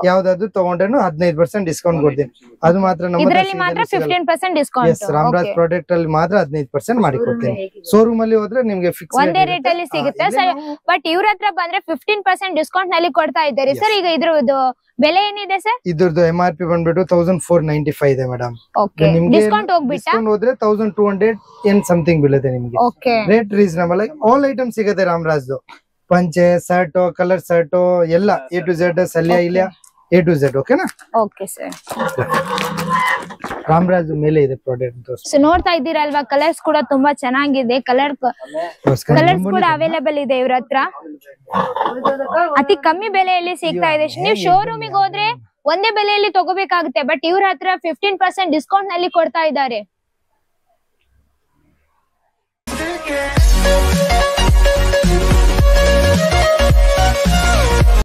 ಯಾವ್ದಾದ್ರು ತಗೊಂಡ್ರೆ 15% ಡಿಸ್ಕೌಂಟ್ ಕೊಡ್ತೀನಿ. ಅದು ಮಾತ್ರ ನಮ್ಮ ಇದರಲ್ಲಿ ಮಾತ್ರ 15% ಡಿಸ್ಕೌಂಟ್. ರಾಮರಾಜ್ ಪ್ರಾಡಕ್ಟ್ ಅಲ್ಲಿ ಮಾತ್ರ 15% ಮಾಡಿ ಕೊಡ್ತೀನಿ. ಶೋರೂಮ್ ಅಲ್ಲಿ ಹೋದ್ರೆ ನಿಮ್ಗೆ ಫಿಕ್ಸ್ ಒಂದೇ ರೇಟ್ ಅಲ್ಲಿ ಸಿಗುತ್ತೆ ಸರ್. ಬಟ್ ಇವ್ರ ಹತ್ರ ಬಂದ್ರೆ 15% ಡಿಸ್ಕೌಂಟ್ ನಲ್ಲಿ ಕೊಡ್ತಾ ಇದ್ದಾರೆ ಸರ್. ಈಗ ಇದ್ರದ್ದು ಬೆಲೆ ಏನಿದೆ ಸರ್? ಇದ್ರದ್ದು MRP ಬಂದ್ಬಿಟ್ಟು 1495 ಇದೆ ಮೇಡಮ್. ಓಕೆ, ಡಿಸ್ಕೌಂಟ್ ಹೋಗ್ಬಿಟ್ಟ ಡಿಸ್ಕೌಂಟ್ ಹೋದ್ರೆ 1200 ಏನ್ ಸಮಥಿಂಗ್ ಬೀಳುತ್ತೆ ನಿಮ್ಗೆ. ಓಕೆ, ರೇಟ್ ರೀಸನಬಲ್ ಆಗಿ ಆಲ್ ಐಟಮ್ ಸಿಗುತ್ತೆ ರಾಮರಾಜ್ದು. ಪಂಚೆ, ಶರ್ಟ್, ಕಲರ್ ಶರ್ಟ್ ಎಲ್ಲ A to Z, ಸಲ್ಯ ಇಲ್ಲ A to Z. ಓಕೆನಾ? Okay sir. ರಾಮರಾಜ್ ಮೇಲೆ ಇದೆ ಪ್ರಾಡಕ್ಟ್. ಸೊ ನೋಡ್ತಾ ಇದ್ದೀರಲ್ವಾ, ಕಲರ್ಸ್ ಕೂಡ ತುಂಬಾ ಚೆನ್ನಾಗಿದೆ. ಕಲರ್ಸ್ ಕೂಡ ಅವೈಲೇಬಲ್ ಇದೆ ಇವ್ರ ಹತ್ರ. ಅತಿ ಕಮ್ಮಿ ಬೆಲೆಯಲ್ಲಿ ಸಿಗ್ತಾ ಇದೆ. ನೀವು ಶೋರೂಮಿಗೆ ಹೋದ್ರೆ ಒಂದೇ ಬೆಲೆಯಲ್ಲಿ ತಗೋಬೇಕಾಗುತ್ತೆ. ಬಟ್ ಇವ್ರ ಹತ್ರ 15% ಡಿಸ್ಕೌಂಟ್ ನಲ್ಲಿ ಕೊಡ್ತಾ ಇದ್ದಾರೆ.